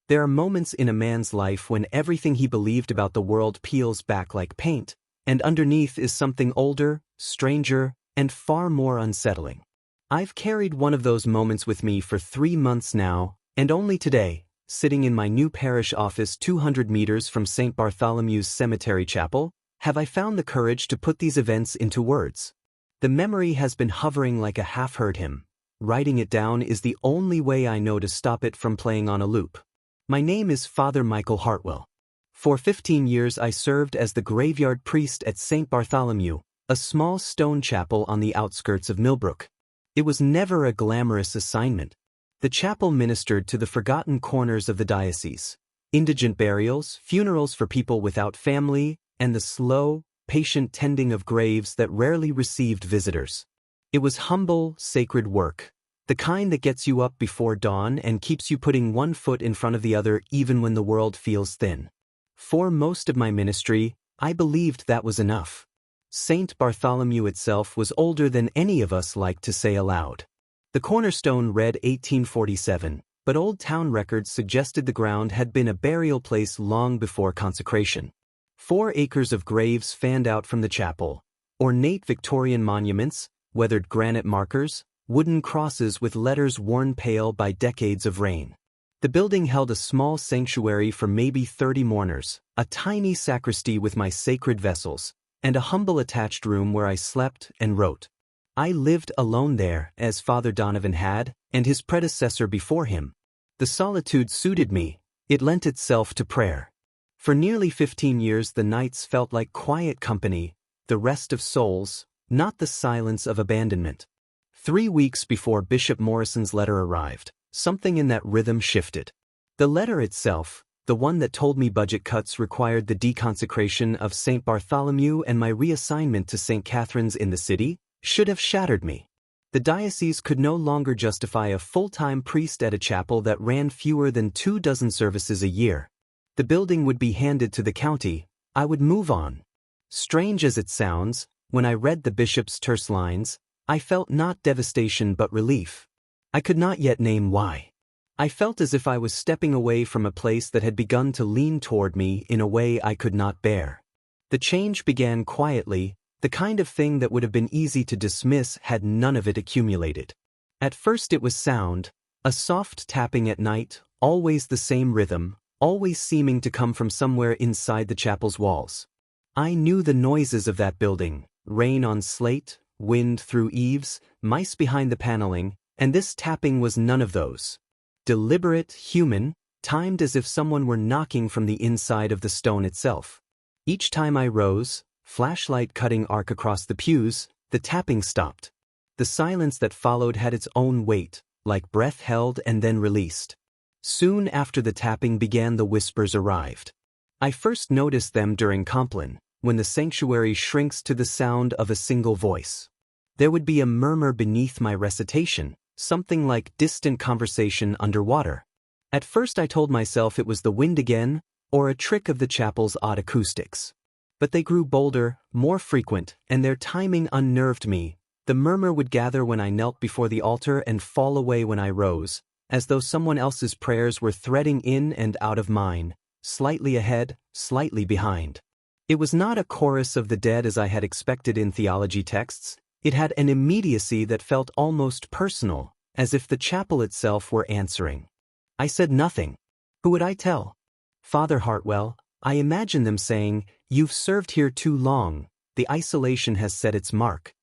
There are moments in a man's life when everything he believed about the world peels back like paint, and underneath is something older, stranger, and far more unsettling. I've carried one of those moments with me for 3 months now, and only today, sitting in my new parish office 200 meters from Saint Bartholomew's cemetery chapel, have I found the courage to put these events into words. The memory has been hovering like a half-heard hymn. Writing it down is the only way I know to stop it from playing on a loop. My name is Father Michael Hartwell. For 15 years I served as the graveyard priest at Saint Bartholomew, a small stone chapel on the outskirts of Millbrook. It was never a glamorous assignment. The chapel ministered to the forgotten corners of the diocese: indigent burials, funerals for people without family, and the slow, patient tending of graves that rarely received visitors. It was humble, sacred work, the kind that gets you up before dawn and keeps you putting one foot in front of the other even when the world feels thin. For most of my ministry, I believed that was enough. Saint Bartholomew itself was older than any of us liked to say aloud. The cornerstone read 1847, but old town records suggested the ground had been a burial place long before consecration. 4 acres of graves fanned out from the chapel, ornate Victorian monuments, weathered granite markers, wooden crosses with letters worn pale by decades of rain. The building held a small sanctuary for maybe 30 mourners, a tiny sacristy with my sacred vessels, and a humble attached room where I slept and wrote. I lived alone there, as Father Donovan had, and his predecessor before him. The solitude suited me, it lent itself to prayer. For nearly 15 years the nights felt like quiet company, the rest of souls, not the silence of abandonment. 3 weeks before Bishop Morrison's letter arrived, something in that rhythm shifted. The letter itself, the one that told me budget cuts required the deconsecration of Saint Bartholomew and my reassignment to St. Catherine's in the city, should have shattered me. The diocese could no longer justify a full-time priest at a chapel that ran fewer than 24 services a year. The building would be handed to the county, I would move on. Strange as it sounds, when I read the bishop's terse lines, I felt not devastation but relief. I could not yet name why. I felt as if I was stepping away from a place that had begun to lean toward me in a way I could not bear. The change began quietly, the kind of thing that would have been easy to dismiss had none of it accumulated. At first it was sound, a soft tapping at night, always the same rhythm, always seeming to come from somewhere inside the chapel's walls. I knew the noises of that building: rain on slate, wind through eaves, mice behind the paneling, and this tapping was none of those. Deliberate, human, timed as if someone were knocking from the inside of the stone itself. Each time I rose, flashlight cutting arc across the pews, the tapping stopped. The silence that followed had its own weight, like breath held and then released. Soon after the tapping began, the whispers arrived. I first noticed them during Compline, when the sanctuary shrinks to the sound of a single voice. There would be a murmur beneath my recitation, something like distant conversation underwater. At first I told myself it was the wind again, or a trick of the chapel's odd acoustics. But they grew bolder, more frequent, and their timing unnerved me. The murmur would gather when I knelt before the altar and fall away when I rose, as though someone else's prayers were threading in and out of mine, slightly ahead, slightly behind. It was not a chorus of the dead as I had expected in theology texts. It had an immediacy that felt almost personal, as if the chapel itself were answering. I said nothing. Who would I tell? Father Hartwell. I imagined them saying, "You've served here too long, the isolation has set its mark."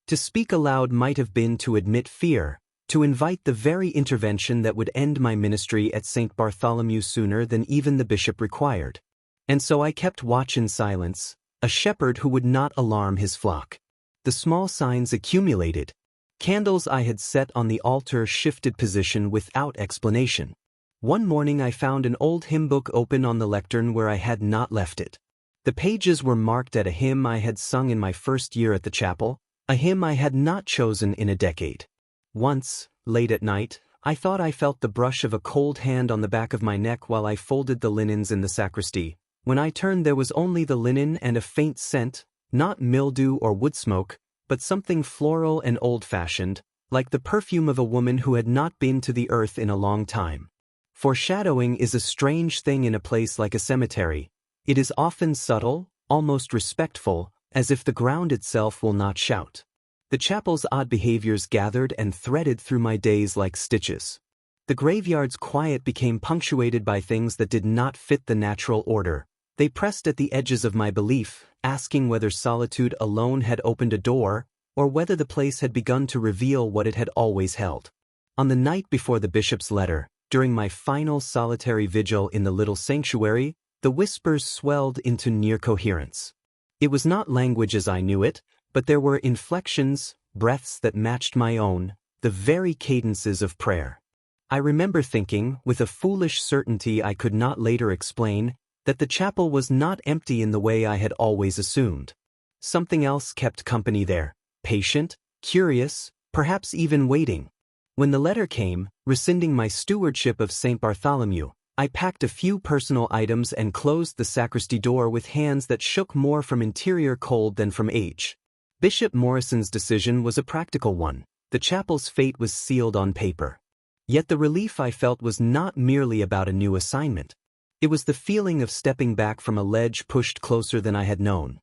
To speak aloud might have been to admit fear, to invite the very intervention that would end my ministry at Saint Bartholomew sooner than even the bishop required. And so I kept watch in silence, a shepherd who would not alarm his flock. The small signs accumulated. Candles I had set on the altar shifted position without explanation. One morning I found an old hymn book open on the lectern where I had not left it. The pages were marked at a hymn I had sung in my first year at the chapel, a hymn I had not chosen in a decade. Once, late at night, I thought I felt the brush of a cold hand on the back of my neck while I folded the linens in the sacristy. When I turned, there was only the linen and a faint scent, not mildew or wood smoke, but something floral and old-fashioned, like the perfume of a woman who had not been to the earth in a long time. Foreshadowing is a strange thing in a place like a cemetery. It is often subtle, almost respectful, as if the ground itself will not shout. The chapel's odd behaviors gathered and threaded through my days like stitches. The graveyard's quiet became punctuated by things that did not fit the natural order. They pressed at the edges of my belief, asking whether solitude alone had opened a door, or whether the place had begun to reveal what it had always held. On the night before the bishop's letter, during my final solitary vigil in the little sanctuary, the whispers swelled into near coherence. It was not language as I knew it, but there were inflections, breaths that matched my own, the very cadences of prayer. I remember thinking, with a foolish certainty I could not later explain, that the chapel was not empty in the way I had always assumed. Something else kept company there, patient, curious, perhaps even waiting. When the letter came, rescinding my stewardship of Saint Bartholomew, I packed a few personal items and closed the sacristy door with hands that shook more from interior cold than from age. Bishop Morrison's decision was a practical one. The chapel's fate was sealed on paper. Yet the relief I felt was not merely about a new assignment. It was the feeling of stepping back from a ledge pushed closer than I had known.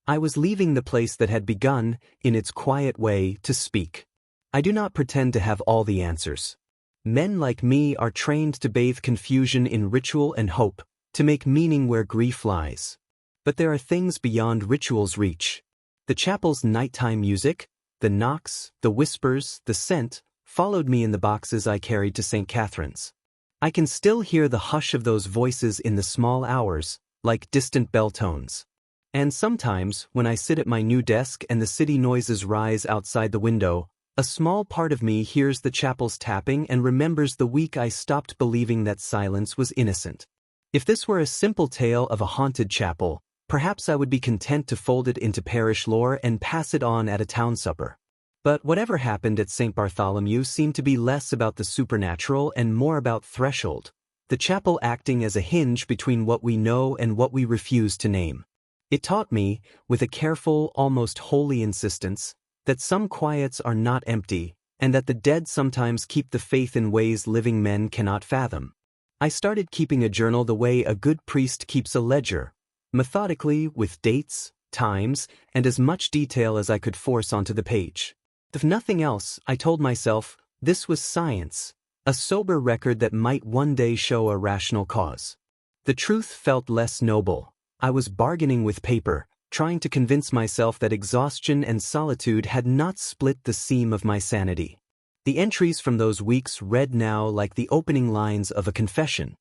I was leaving the place that had begun, in its quiet way, to speak. I do not pretend to have all the answers. Men like me are trained to bathe confusion in ritual and hope, to make meaning where grief lies. But there are things beyond ritual's reach. The chapel's nighttime music, the knocks, the whispers, the scent, followed me in the boxes I carried to St. Catherine's. I can still hear the hush of those voices in the small hours, like distant bell tones. And sometimes, when I sit at my new desk and the city noises rise outside the window, a small part of me hears the chapel's tapping and remembers the week I stopped believing that silence was innocent. If this were a simple tale of a haunted chapel, perhaps I would be content to fold it into parish lore and pass it on at a town supper. But whatever happened at Saint Bartholomew seemed to be less about the supernatural and more about threshold, the chapel acting as a hinge between what we know and what we refuse to name. It taught me, with a careful, almost holy insistence, that some quiets are not empty, and that the dead sometimes keep the faith in ways living men cannot fathom. I started keeping a journal the way a good priest keeps a ledger, methodically, with dates, times, and as much detail as I could force onto the page. If nothing else, I told myself, this was science, a sober record that might one day show a rational cause. The truth felt less noble. I was bargaining with paper, trying to convince myself that exhaustion and solitude had not split the seam of my sanity. The entries from those weeks read now like the opening lines of a confession.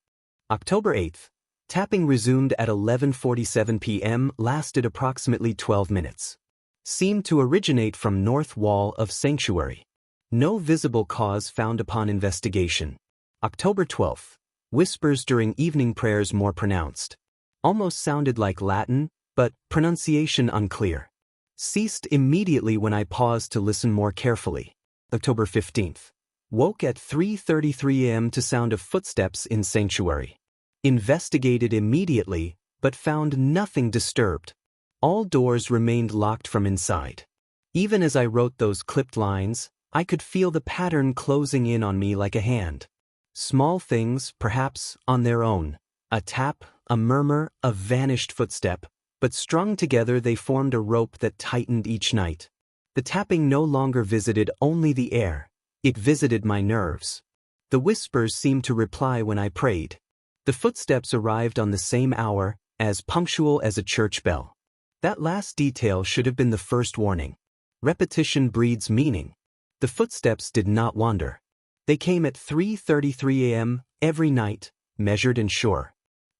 October 8th. Tapping resumed at 11:47 p.m. lasted approximately 12 minutes. Seemed to originate from north wall of sanctuary. No visible cause found upon investigation. October 12th. Whispers during evening prayers more pronounced. Almost sounded like Latin, but pronunciation unclear. Ceased immediately when I paused to listen more carefully. October 15th. Woke at 3:33 a.m. to sound of footsteps in sanctuary. Investigated immediately, but found nothing disturbed. All doors remained locked from inside. Even as I wrote those clipped lines, I could feel the pattern closing in on me like a hand. Small things, perhaps, on their own. A tap, a murmur, a vanished footstep, but strung together they formed a rope that tightened each night. The tapping no longer visited only the air, it visited my nerves. The whispers seemed to reply when I prayed. The footsteps arrived on the same hour, as punctual as a church bell. That last detail should have been the first warning. Repetition breeds meaning. The footsteps did not wander. They came at 3:33 a.m. every night, measured and sure.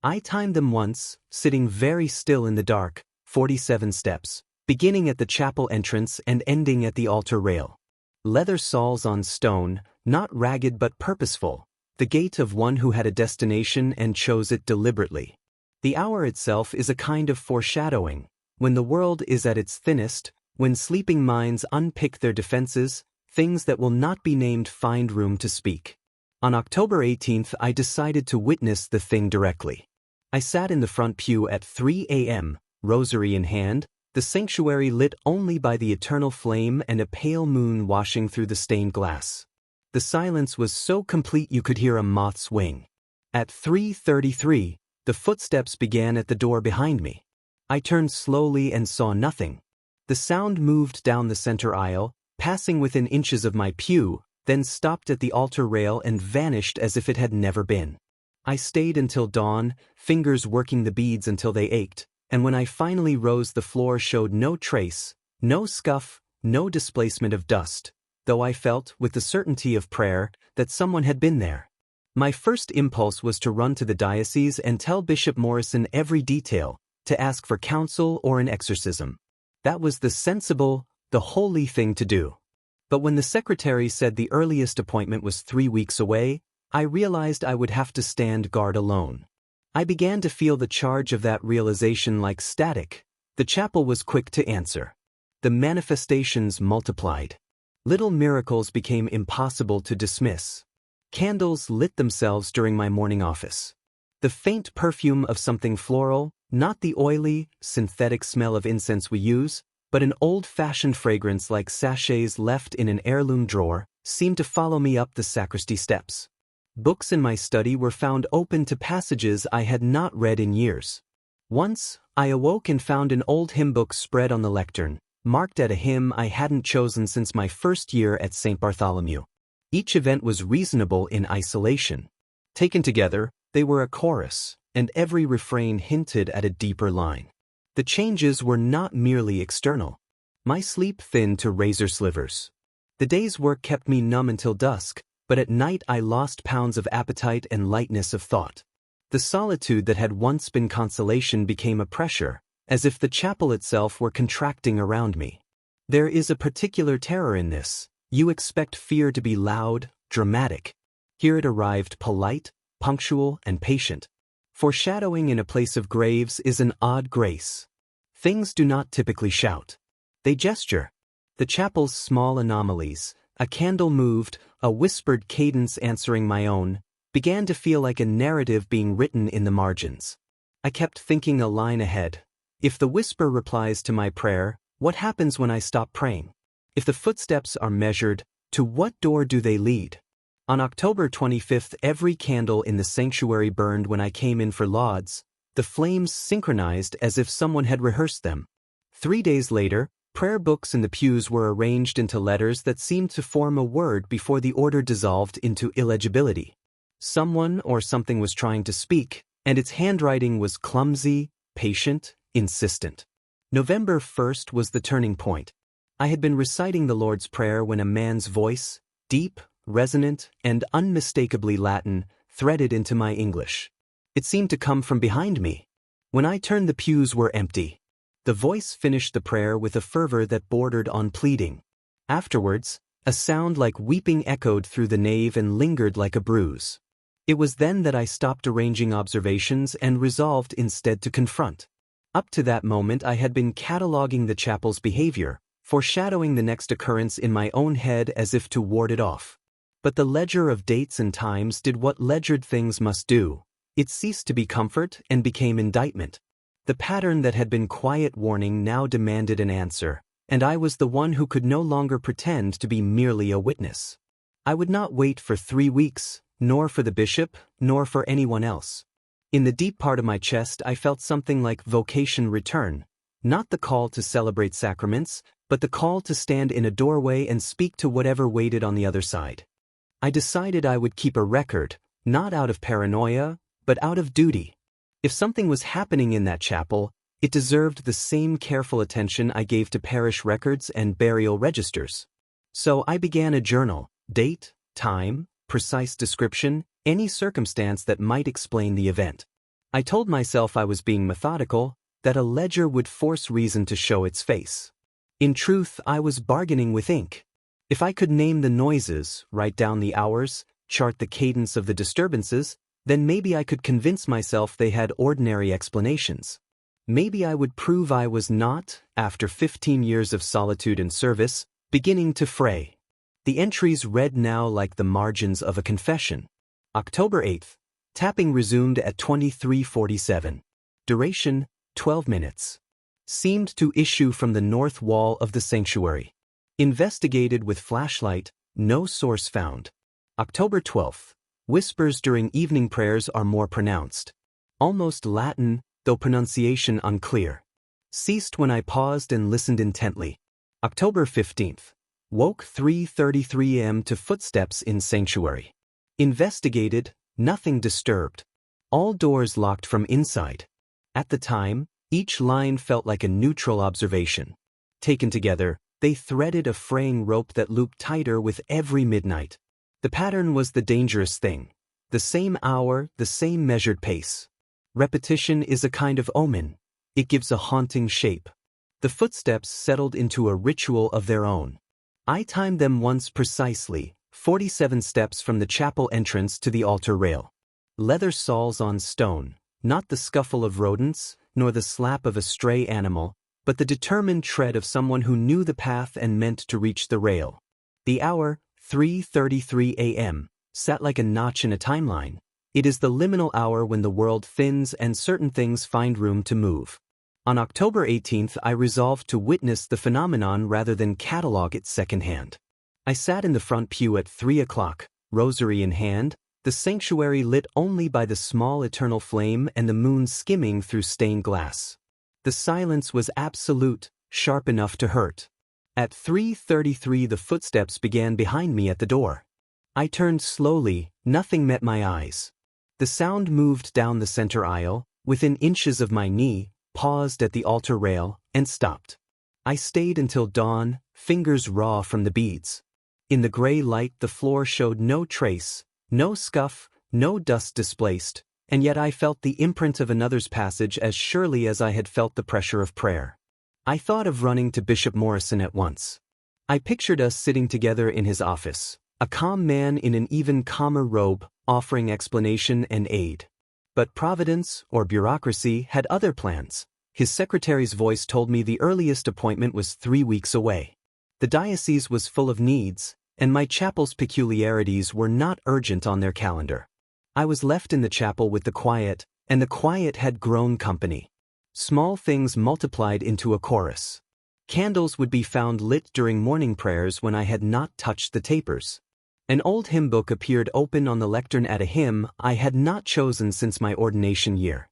I timed them once, sitting very still in the dark, 47 steps, beginning at the chapel entrance and ending at the altar rail. Leather soles on stone, not ragged but purposeful, the gait of one who had a destination and chose it deliberately. The hour itself is a kind of foreshadowing. When the world is at its thinnest, when sleeping minds unpick their defenses, things that will not be named find room to speak. On October 18th, I decided to witness the thing directly. I sat in the front pew at 3 a.m., rosary in hand, the sanctuary lit only by the eternal flame and a pale moon washing through the stained glass. The silence was so complete you could hear a moth's wing. At 3:33, the footsteps began at the door behind me. I turned slowly and saw nothing. The sound moved down the center aisle, passing within inches of my pew, then stopped at the altar rail and vanished as if it had never been. I stayed until dawn, fingers working the beads until they ached, and when I finally rose the floor showed no trace, no scuff, no displacement of dust, though I felt, with the certainty of prayer, that someone had been there. My first impulse was to run to the diocese and tell Bishop Morrison every detail, to ask for counsel or an exorcism. That was the sensible, the holy thing to do. But when the secretary said the earliest appointment was 3 weeks away, I realized I would have to stand guard alone. I began to feel the charge of that realization like static. The chapel was quick to answer. The manifestations multiplied. Little miracles became impossible to dismiss. Candles lit themselves during my morning office. The faint perfume of something floral, not the oily, synthetic smell of incense we use, but an old-fashioned fragrance like sachets left in an heirloom drawer, seemed to follow me up the sacristy steps. Books in my study were found open to passages I had not read in years. Once, I awoke and found an old hymn book spread on the lectern, marked at a hymn I hadn't chosen since my first year at Saint Bartholomew. Each event was reasonable in isolation. Taken together, they were a chorus, and every refrain hinted at a deeper line. The changes were not merely external. My sleep thinned to razor slivers. The day's work kept me numb until dusk, but at night I lost pounds of appetite and lightness of thought. The solitude that had once been consolation became a pressure, as if the chapel itself were contracting around me. There is a particular terror in this. You expect fear to be loud, dramatic. Here it arrived polite, punctual, and patient. Foreshadowing in a place of graves is an odd grace. Things do not typically shout. They gesture. The chapel's small anomalies, a candle moved, a whispered cadence answering my own, began to feel like a narrative being written in the margins. I kept thinking a line ahead. If the whisper replies to my prayer, what happens when I stop praying? If the footsteps are measured, to what door do they lead? On October 25th, every candle in the sanctuary burned when I came in for lauds, the flames synchronized as if someone had rehearsed them. 3 days later, prayer books in the pews were arranged into letters that seemed to form a word before the order dissolved into illegibility. Someone or something was trying to speak, and its handwriting was clumsy, patient, insistent. November 1st was the turning point. I had been reciting the Lord's Prayer when a man's voice, deep, resonant, and unmistakably Latin, threaded into my English. It seemed to come from behind me. When I turned, the pews were empty. The voice finished the prayer with a fervor that bordered on pleading. Afterwards, a sound like weeping echoed through the nave and lingered like a bruise. It was then that I stopped arranging observations and resolved instead to confront. Up to that moment I had been cataloging the chapel's behavior, foreshadowing the next occurrence in my own head as if to ward it off. But the ledger of dates and times did what ledgered things must do. It ceased to be comfort and became indictment. The pattern that had been quiet warning now demanded an answer, and I was the one who could no longer pretend to be merely a witness. I would not wait for 3 weeks, nor for the bishop, nor for anyone else. In the deep part of my chest I felt something like vocation return, not the call to celebrate sacraments, but the call to stand in a doorway and speak to whatever waited on the other side. I decided I would keep a record, not out of paranoia, but out of duty. If something was happening in that chapel, it deserved the same careful attention I gave to parish records and burial registers. So I began a journal, date, time, precise description, any circumstance that might explain the event. I told myself I was being methodical, that a ledger would force reason to show its face. In truth, I was bargaining with ink. If I could name the noises, write down the hours, chart the cadence of the disturbances, then maybe I could convince myself they had ordinary explanations. Maybe I would prove I was not, after 15 years of solitude and service, beginning to fray. The entries read now like the margins of a confession. October 8th. Tapping resumed at 23:47. Duration, 12 minutes. Seemed to issue from the north wall of the sanctuary. Investigated with flashlight, no source found. October 12th. Whispers during evening prayers are more pronounced. Almost Latin, though pronunciation unclear. Ceased when I paused and listened intently. October 15th. Woke 3:33 a.m. to footsteps in sanctuary. Investigated, nothing disturbed. All doors locked from inside. At the time, each line felt like a neutral observation. Taken together, they threaded a fraying rope that looped tighter with every midnight. The pattern was the dangerous thing. The same hour, the same measured pace. Repetition is a kind of omen. It gives a haunting shape. The footsteps settled into a ritual of their own. I timed them once precisely, 47 steps from the chapel entrance to the altar rail. Leather soles on stone, not the scuffle of rodents, nor the slap of a stray animal, but the determined tread of someone who knew the path and meant to reach the rail. The hour, 3:33 a.m., sat like a notch in a timeline. It is the liminal hour when the world thins and certain things find room to move. On October 18th, I resolved to witness the phenomenon rather than catalog it secondhand. I sat in the front pew at 3 o'clock, rosary in hand, the sanctuary lit only by the small eternal flame and the moon skimming through stained glass. The silence was absolute, sharp enough to hurt. At 3:33 the footsteps began behind me at the door. I turned slowly, nothing met my eyes. The sound moved down the center aisle, within inches of my knee, paused at the altar rail, and stopped. I stayed until dawn, fingers raw from the beads. In the gray light the floor showed no trace, no scuff, no dust displaced, and yet I felt the imprint of another's passage as surely as I had felt the pressure of prayer. I thought of running to Bishop Morrison at once. I pictured us sitting together in his office, a calm man in an even calmer robe, offering explanation and aid. But Providence, or bureaucracy, had other plans. His secretary's voice told me the earliest appointment was 3 weeks away. The diocese was full of needs, and my chapel's peculiarities were not urgent on their calendar. I was left in the chapel with the quiet, and the quiet had grown company. Small things multiplied into a chorus. Candles would be found lit during morning prayers when I had not touched the tapers. An old hymn book appeared open on the lectern at a hymn I had not chosen since my ordination year.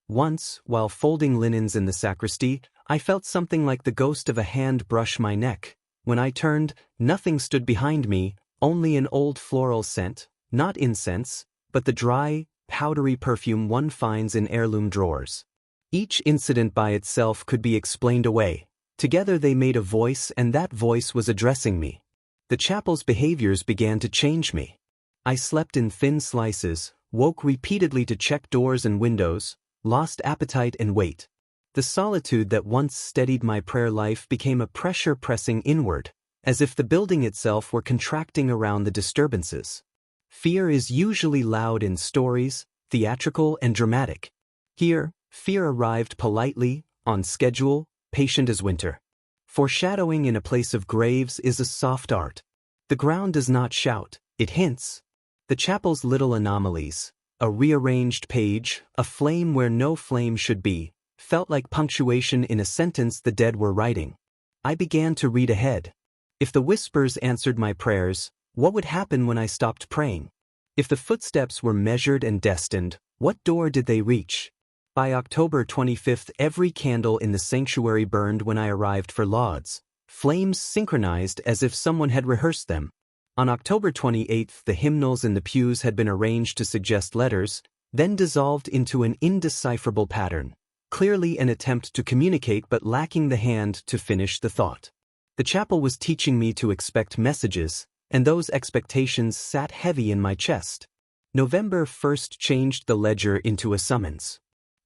Once, while folding linens in the sacristy, I felt something like the ghost of a hand brush my neck. When I turned, nothing stood behind me, only an old floral scent, not incense, but the dry, powdery perfume one finds in heirloom drawers. Each incident by itself could be explained away. Together they made a voice, and that voice was addressing me. The chapel's behaviors began to change me. I slept in thin slices, woke repeatedly to check doors and windows, lost appetite and weight. The solitude that once steadied my prayer life became a pressure pressing inward, as if the building itself were contracting around the disturbances. Fear is usually loud in stories, theatrical and dramatic. Here, fear arrived politely, on schedule, patient as winter. Foreshadowing in a place of graves is a soft art. The ground does not shout, it hints. The chapel's little anomalies, a rearranged page, a flame where no flame should be, felt like punctuation in a sentence the dead were writing. I began to read ahead. If the whispers answered my prayers, what would happen when I stopped praying? If the footsteps were measured and destined, what door did they reach? By October 25th, every candle in the sanctuary burned when I arrived for lauds, flames synchronized as if someone had rehearsed them. On October 28th, the hymnals in the pews had been arranged to suggest letters, then dissolved into an indecipherable pattern, clearly an attempt to communicate but lacking the hand to finish the thought. The chapel was teaching me to expect messages, and those expectations sat heavy in my chest. November 1st changed the ledger into a summons.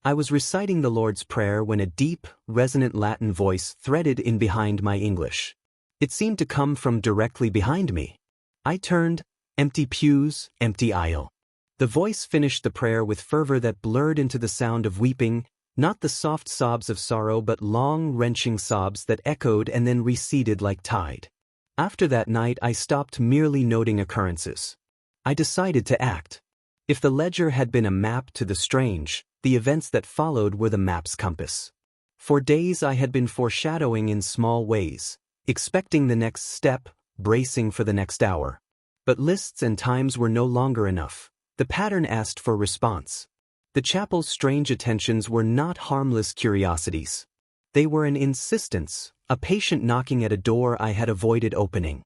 I was reciting the Lord's Prayer when a deep, resonant Latin voice threaded in behind my English. It seemed to come from directly behind me. I turned, empty pews, empty aisle. The voice finished the prayer with fervor that blurred into the sound of weeping, not the soft sobs of sorrow but long, wrenching sobs that echoed and then receded like tide. After that night I stopped merely noting occurrences. I decided to act. If the ledger had been a map to the strange, the events that followed were the map's compass. For days I had been foreshadowing in small ways, expecting the next step, bracing for the next hour. But lists and times were no longer enough. The pattern asked for response. The chapel's strange attentions were not harmless curiosities. They were an insistence, a patient knocking at a door I had avoided opening.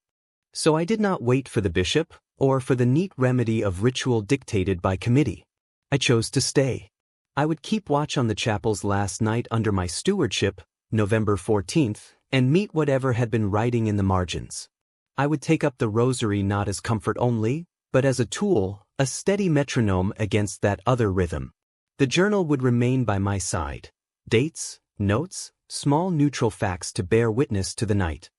So I did not wait for the bishop, or for the neat remedy of ritual dictated by committee. I chose to stay. I would keep watch on the chapel's last night under my stewardship, November 14th, and meet whatever had been writing in the margins. I would take up the rosary not as comfort only, but as a tool, a steady metronome against that other rhythm. The journal would remain by my side. Dates, notes, small neutral facts to bear witness to the night.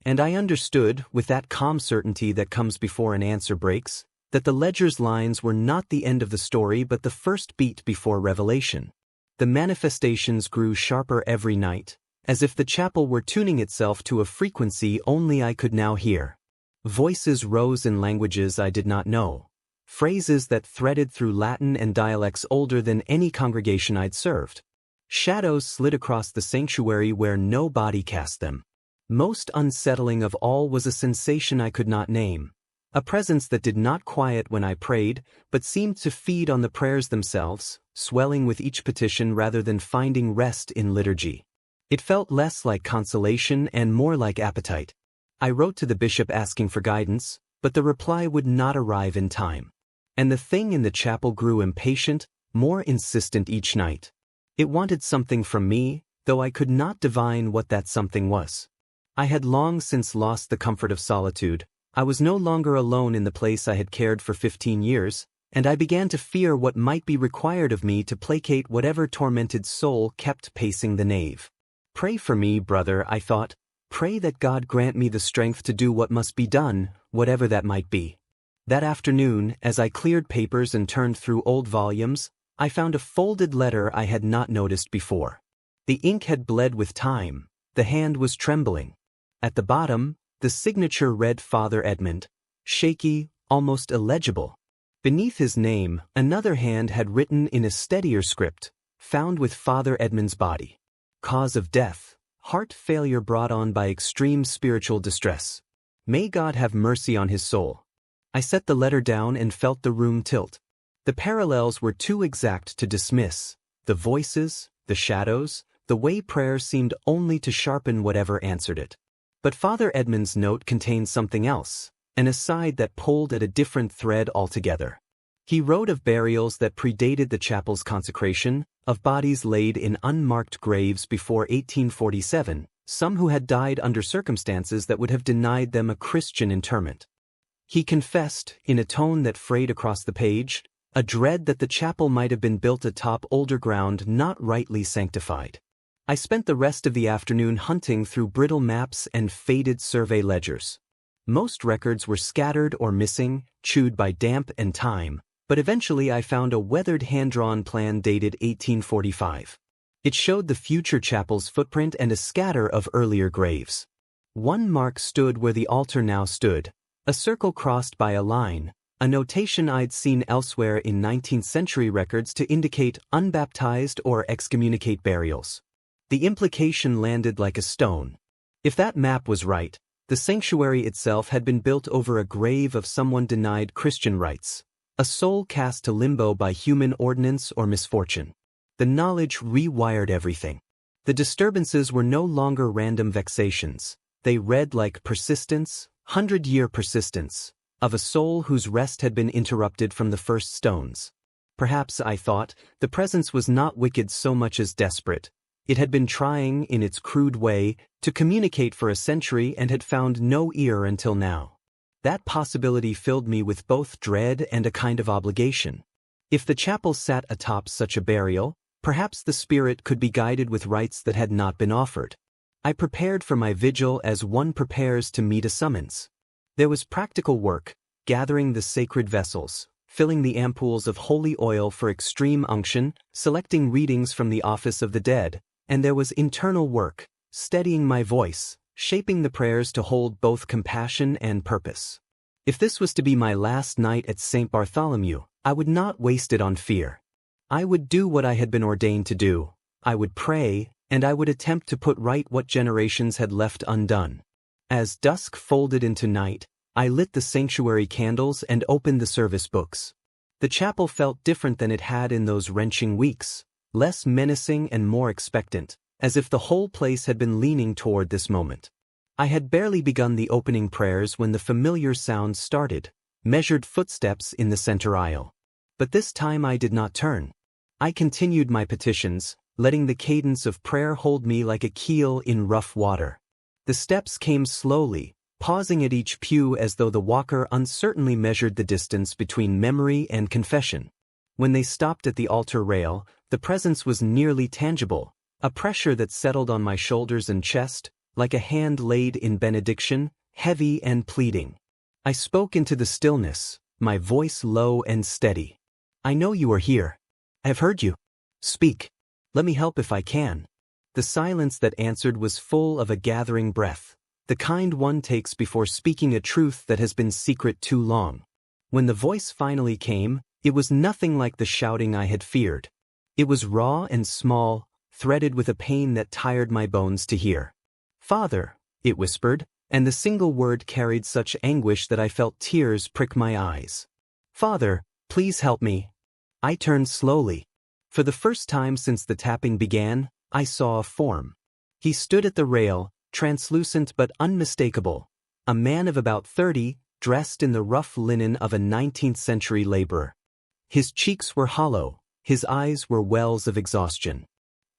And I understood, with that calm certainty that comes before an answer breaks, that the ledger's lines were not the end of the story but the first beat before revelation. The manifestations grew sharper every night, as if the chapel were tuning itself to a frequency only I could now hear. Voices rose in languages I did not know, phrases that threaded through Latin and dialects older than any congregation I'd served. Shadows slid across the sanctuary where no body cast them. Most unsettling of all was a sensation I could not name, a presence that did not quiet when I prayed, but seemed to feed on the prayers themselves, swelling with each petition rather than finding rest in liturgy. It felt less like consolation and more like appetite. I wrote to the bishop asking for guidance, but the reply would not arrive in time. And the thing in the chapel grew impatient, more insistent each night. It wanted something from me, though I could not divine what that something was. I had long since lost the comfort of solitude. I was no longer alone in the place I had cared for 15 years, and I began to fear what might be required of me to placate whatever tormented soul kept pacing the nave. Pray for me, brother, I thought. Pray that God grant me the strength to do what must be done, whatever that might be. That afternoon, as I cleared papers and turned through old volumes, I found a folded letter I had not noticed before. The ink had bled with time, the hand was trembling. At the bottom, the signature read Father Edmund, shaky, almost illegible. Beneath his name, another hand had written in a steadier script, found with Father Edmund's body. Cause of death, heart failure brought on by extreme spiritual distress. May God have mercy on his soul. I set the letter down and felt the room tilt. The parallels were too exact to dismiss. The voices, the shadows, the way prayer seemed only to sharpen whatever answered it. But Father Edmund's note contained something else, an aside that pulled at a different thread altogether. He wrote of burials that predated the chapel's consecration, of bodies laid in unmarked graves before 1847, some who had died under circumstances that would have denied them a Christian interment. He confessed, in a tone that frayed across the page, a dread that the chapel might have been built atop older ground not rightly sanctified. I spent the rest of the afternoon hunting through brittle maps and faded survey ledgers. Most records were scattered or missing, chewed by damp and time, but eventually I found a weathered hand-drawn plan dated 1845. It showed the future chapel's footprint and a scatter of earlier graves. One mark stood where the altar now stood, a circle crossed by a line, a notation I'd seen elsewhere in 19th-century records to indicate unbaptized or excommunicate burials. The implication landed like a stone. If that map was right, the sanctuary itself had been built over a grave of someone denied Christian rites, a soul cast to limbo by human ordinance or misfortune. The knowledge rewired everything. The disturbances were no longer random vexations. They read like persistence, 100-year persistence, of a soul whose rest had been interrupted from the first stones. Perhaps, I thought, the presence was not wicked so much as desperate. It had been trying, in its crude way, to communicate for a century and had found no ear until now. That possibility filled me with both dread and a kind of obligation. If the chapel sat atop such a burial, perhaps the spirit could be guided with rites that had not been offered. I prepared for my vigil as one prepares to meet a summons. There was practical work, gathering the sacred vessels, filling the ampoules of holy oil for extreme unction, selecting readings from the office of the dead, and there was internal work, steadying my voice, shaping the prayers to hold both compassion and purpose. If this was to be my last night at Saint Bartholomew, I would not waste it on fear. I would do what I had been ordained to do. I would pray, and I would attempt to put right what generations had left undone. As dusk folded into night, I lit the sanctuary candles and opened the service books. The chapel felt different than it had in those wrenching weeks, less menacing and more expectant, as if the whole place had been leaning toward this moment. I had barely begun the opening prayers when the familiar sound started, measured footsteps in the center aisle. But this time I did not turn. I continued my petitions, letting the cadence of prayer hold me like a keel in rough water. The steps came slowly, pausing at each pew as though the walker uncertainly measured the distance between memory and confession. When they stopped at the altar rail, the presence was nearly tangible, a pressure that settled on my shoulders and chest, like a hand laid in benediction, heavy and pleading. I spoke into the stillness, my voice low and steady. I know you are here. I have heard you. Speak. Let me help if I can. The silence that answered was full of a gathering breath, the kind one takes before speaking a truth that has been secret too long. When the voice finally came, it was nothing like the shouting I had feared. It was raw and small, threaded with a pain that tired my bones to hear. "Father," it whispered, and the single word carried such anguish that I felt tears prick my eyes. "Father, please help me." I turned slowly. For the first time since the tapping began, I saw a form. He stood at the rail, translucent but unmistakable, a man of about 30, dressed in the rough linen of a 19th-century laborer. His cheeks were hollow, his eyes were wells of exhaustion.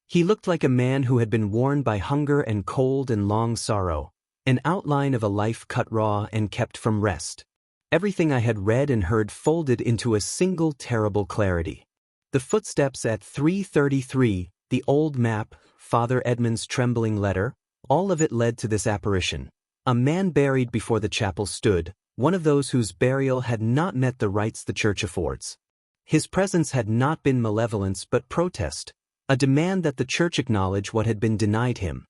He looked like a man who had been worn by hunger and cold and long sorrow, an outline of a life cut raw and kept from rest. Everything I had read and heard folded into a single terrible clarity. The footsteps at 333, the old map, Father Edmund's trembling letter, all of it led to this apparition. A man buried before the chapel stood, one of those whose burial had not met the rites the church affords. His presence had not been malevolence but protest, a demand that the church acknowledge what had been denied him.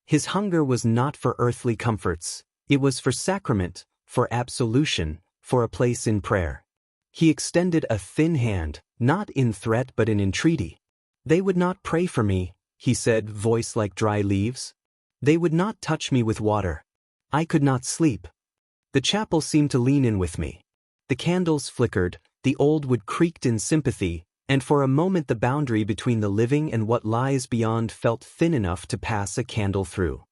His hunger was not for earthly comforts, it was for sacrament, for absolution, for a place in prayer. He extended a thin hand, not in threat but in entreaty. "They would not pray for me," he said, voice like dry leaves. "They would not touch me with water. I could not sleep." The chapel seemed to lean in with me. The candles flickered, the old wood creaked in sympathy, and for a moment the boundary between the living and what lies beyond felt thin enough to pass a candle through.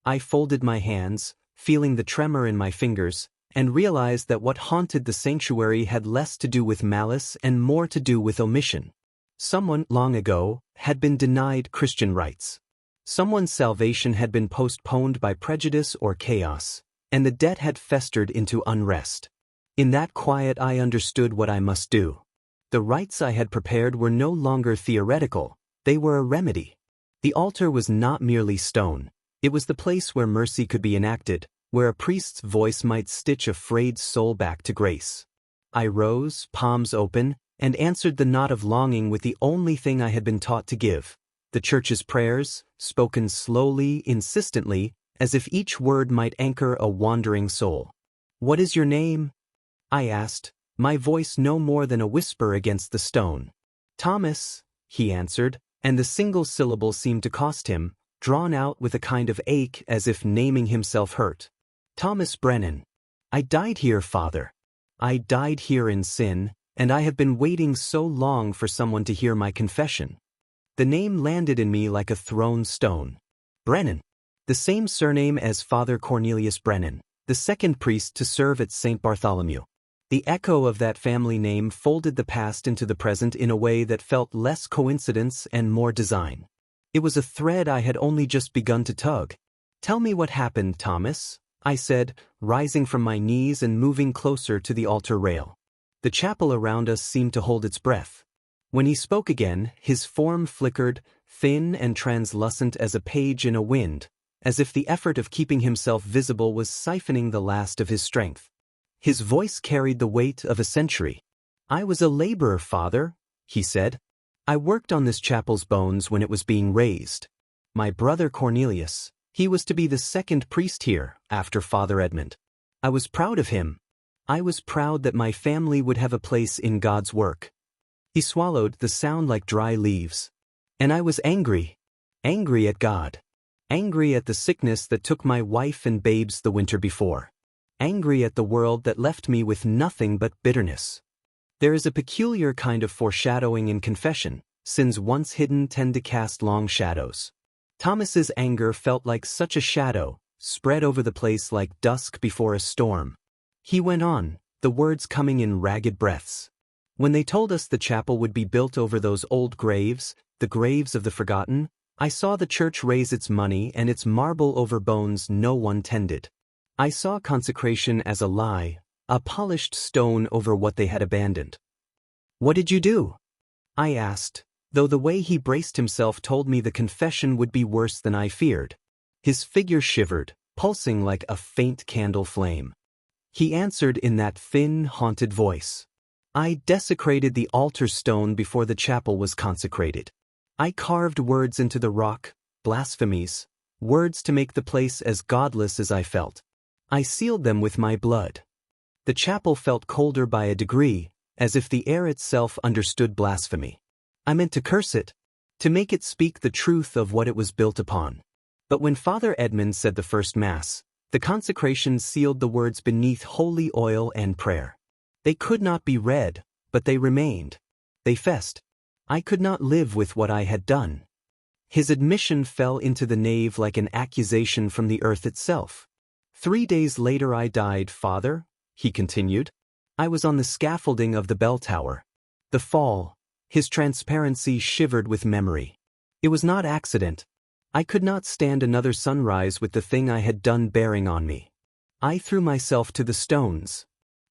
I folded my hands, feeling the tremor in my fingers, and realized that what haunted the sanctuary had less to do with malice and more to do with omission. Someone, long ago, had been denied Christian rights. Someone's salvation had been postponed by prejudice or chaos, and the debt had festered into unrest. In that quiet I understood what I must do. The rites I had prepared were no longer theoretical, they were a remedy. The altar was not merely stone, it was the place where mercy could be enacted, where a priest's voice might stitch a frayed soul back to grace. I rose, palms open, and answered the knot of longing with the only thing I had been taught to give, the church's prayers, spoken slowly, insistently, as if each word might anchor a wandering soul. "What is your name?" I asked, my voice no more than a whisper against the stone. "Thomas," he answered, and the single syllable seemed to cost him, drawn out with a kind of ache as if naming himself hurt. "Thomas Brennan. I died here, Father. I died here in sin, and I have been waiting so long for someone to hear my confession." The name landed in me like a thrown stone. Brennan. The same surname as Father Cornelius Brennan, the second priest to serve at Saint Bartholomew. The echo of that family name folded the past into the present in a way that felt less coincidence and more design. It was a thread I had only just begun to tug. "Tell me what happened, Thomas," I said, rising from my knees and moving closer to the altar rail. The chapel around us seemed to hold its breath. When he spoke again, his form flickered, thin and translucent as a page in a wind, as if the effort of keeping himself visible was siphoning the last of his strength. His voice carried the weight of a century. "I was a laborer, Father," he said. "I worked on this chapel's bones when it was being raised. My brother Cornelius, he was to be the second priest here, after Father Edmund. I was proud of him. I was proud that my family would have a place in God's work." He swallowed, the sound like dry leaves. "And I was angry. Angry at God. Angry at the sickness that took my wife and babes the winter before. Angry at the world that left me with nothing but bitterness." There is a peculiar kind of foreshadowing in confession. Sins once hidden tend to cast long shadows. Thomas's anger felt like such a shadow, spread over the place like dusk before a storm. He went on, the words coming in ragged breaths. When they told us the chapel would be built over those old graves, the graves of the forgotten, I saw the church raise its money and its marble over bones no one tended. I saw consecration as a lie, a polished stone over what they had abandoned. "What did you do?" I asked, though the way he braced himself told me the confession would be worse than I feared. His figure shivered, pulsing like a faint candle flame. He answered in that thin, haunted voice. "I desecrated the altar stone before the chapel was consecrated. I carved words into the rock, blasphemies, words to make the place as godless as I felt. I sealed them with my blood." The chapel felt colder by a degree, as if the air itself understood blasphemy. I meant to curse it, to make it speak the truth of what it was built upon. But when Father Edmund said the first Mass, the consecration sealed the words beneath holy oil and prayer. They could not be read, but they remained. They fessed. I could not live with what I had done. His admission fell into the nave like an accusation from the earth itself. 3 days later I died, Father, he continued. I was on the scaffolding of the bell tower. The fall, his transparency shivered with memory. It was not accident. I could not stand another sunrise with the thing I had done bearing on me. I threw myself to the stones.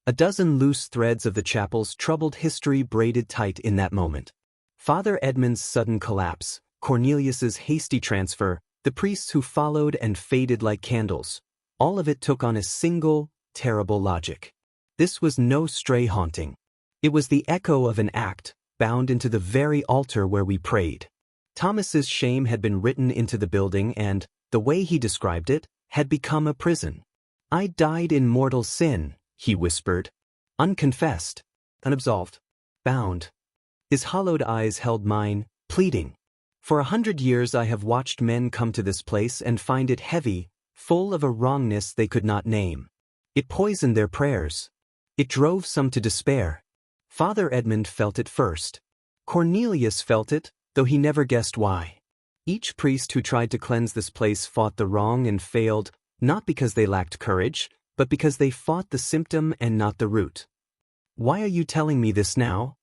A dozen loose threads of the chapel's troubled history braided tight in that moment. Father Edmund's sudden collapse, Cornelius's hasty transfer, the priests who followed and faded like candles, all of it took on a single, terrible logic. This was no stray haunting. It was the echo of an act, bound into the very altar where we prayed. Thomas's shame had been written into the building and, the way he described it, had become a prison. I died in mortal sin, he whispered. Unconfessed, unabsolved, bound. His hollowed eyes held mine, pleading. For 100 years I have watched men come to this place and find it heavy, full of a wrongness they could not name. It poisoned their prayers. It drove some to despair. Father Edmund felt it first. Cornelius felt it, though he never guessed why. Each priest who tried to cleanse this place fought the wrong and failed, not because they lacked courage, but because they fought the symptom and not the root. "Why are you telling me this now?"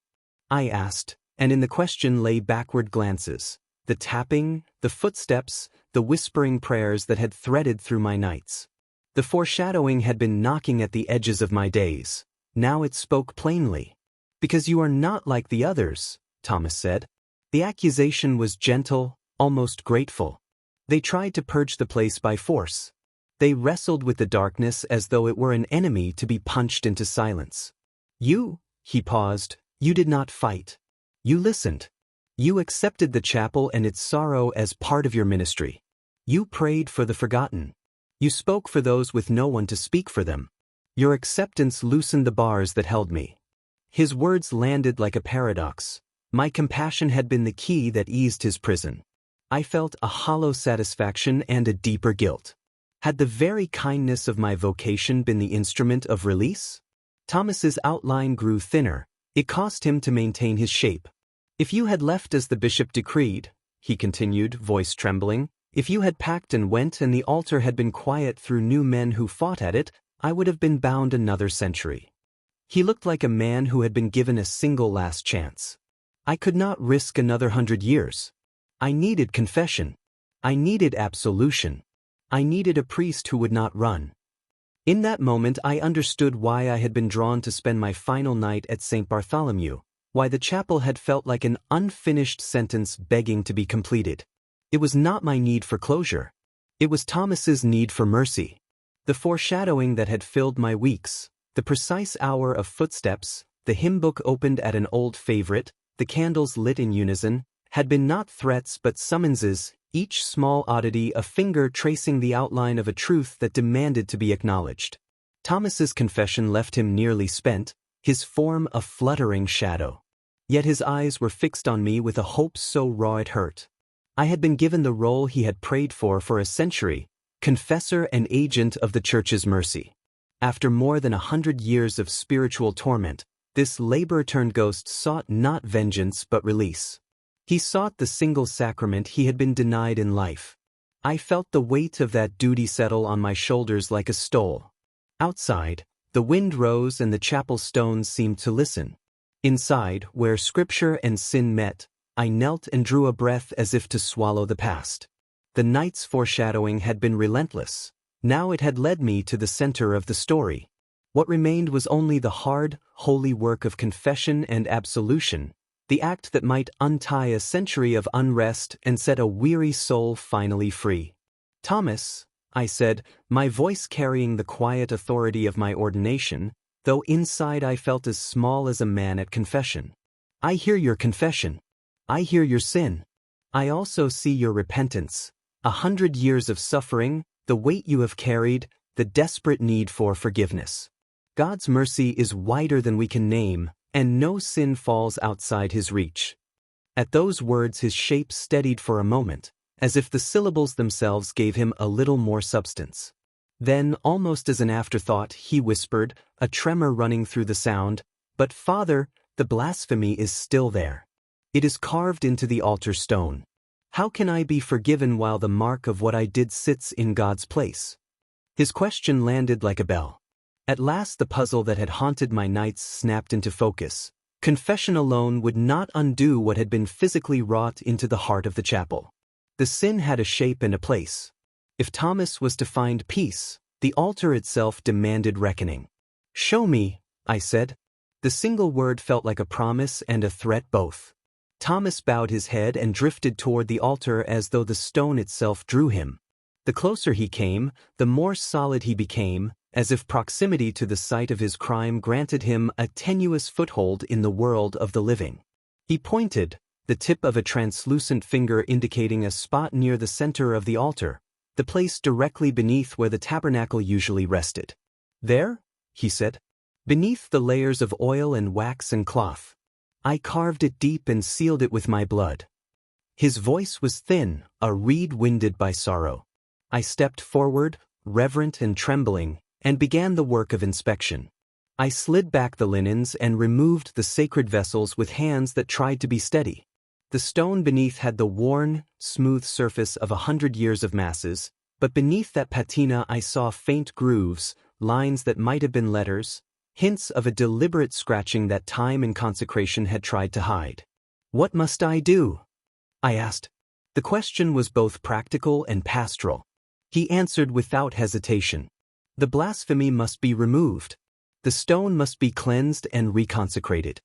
I asked, and in the question lay backward glances, the tapping, the footsteps, the whispering prayers that had threaded through my nights. The foreshadowing had been knocking at the edges of my days. Now it spoke plainly. "Because you are not like the others," Thomas said. The accusation was gentle, almost grateful. They tried to purge the place by force. They wrestled with the darkness as though it were an enemy to be punched into silence. "You," he paused, "you did not fight. You listened. You accepted the chapel and its sorrow as part of your ministry. You prayed for the forgotten. You spoke for those with no one to speak for them. Your acceptance loosened the bars that held me." His words landed like a paradox. My compassion had been the key that eased his prison. I felt a hollow satisfaction and a deeper guilt. Had the very kindness of my vocation been the instrument of release? Thomas's outline grew thinner. It cost him to maintain his shape. "If you had left as the bishop decreed," he continued, voice trembling, "if you had packed and went and the altar had been quiet through new men who fought at it, I would have been bound another century." He looked like a man who had been given a single last chance. I could not risk another 100 years. I needed confession. I needed absolution. I needed a priest who would not run. In that moment I understood why I had been drawn to spend my final night at Saint Bartholomew, why the chapel had felt like an unfinished sentence begging to be completed. It was not my need for closure. It was Thomas's need for mercy. The foreshadowing that had filled my weeks, the precise hour of footsteps, the hymn book opened at an old favorite, the candles lit in unison, had been not threats but summonses, each small oddity a finger tracing the outline of a truth that demanded to be acknowledged. Thomas's confession left him nearly spent, his form a fluttering shadow. Yet his eyes were fixed on me with a hope so raw it hurt. I had been given the role he had prayed for a century, confessor and agent of the Church's mercy. After more than 100 years of spiritual torment, This labor-turned-ghost sought not vengeance but release. He sought the single sacrament he had been denied in life. I felt the weight of that duty settle on my shoulders like a stole. Outside, the wind rose and the chapel stones seemed to listen. Inside, where scripture and sin met, I knelt and drew a breath as if to swallow the past. The night's foreshadowing had been relentless. Now it had led me to the center of the story. What remained was only the hard, holy work of confession and absolution, the act that might untie a century of unrest and set a weary soul finally free. "Thomas," I said, my voice carrying the quiet authority of my ordination, though inside I felt as small as a man at confession. "I hear your confession. I hear your sin. I also see your repentance, 100 years of suffering, the weight you have carried, the desperate need for forgiveness. God's mercy is wider than we can name, and no sin falls outside his reach." At those words his shape steadied for a moment, as if the syllables themselves gave him a little more substance. Then, almost as an afterthought, he whispered, a tremor running through the sound, "But Father, the blasphemy is still there. It is carved into the altar stone. How can I be forgiven while the mark of what I did sits in God's place?" His question landed like a bell. At last the puzzle that had haunted my nights snapped into focus. Confession alone would not undo what had been physically wrought into the heart of the chapel. The sin had a shape and a place. If Thomas was to find peace, the altar itself demanded reckoning. "Show me," I said. The single word felt like a promise and a threat both. Thomas bowed his head and drifted toward the altar as though the stone itself drew him. The closer he came, the more solid he became, as if proximity to the site of his crime granted him a tenuous foothold in the world of the living. He pointed, the tip of a translucent finger indicating a spot near the center of the altar, the place directly beneath where the tabernacle usually rested. "There," he said, "beneath the layers of oil and wax and cloth. I carved it deep and sealed it with my blood." His voice was thin, a reed winded by sorrow. I stepped forward, reverent and trembling, and began the work of inspection. I slid back the linens and removed the sacred vessels with hands that tried to be steady. The stone beneath had the worn, smooth surface of 100 years of masses, but beneath that patina I saw faint grooves, lines that might have been letters, hints of a deliberate scratching that time and consecration had tried to hide. "What must I do?" I asked. The question was both practical and pastoral. He answered without hesitation. "The blasphemy must be removed. The stone must be cleansed and reconsecrated.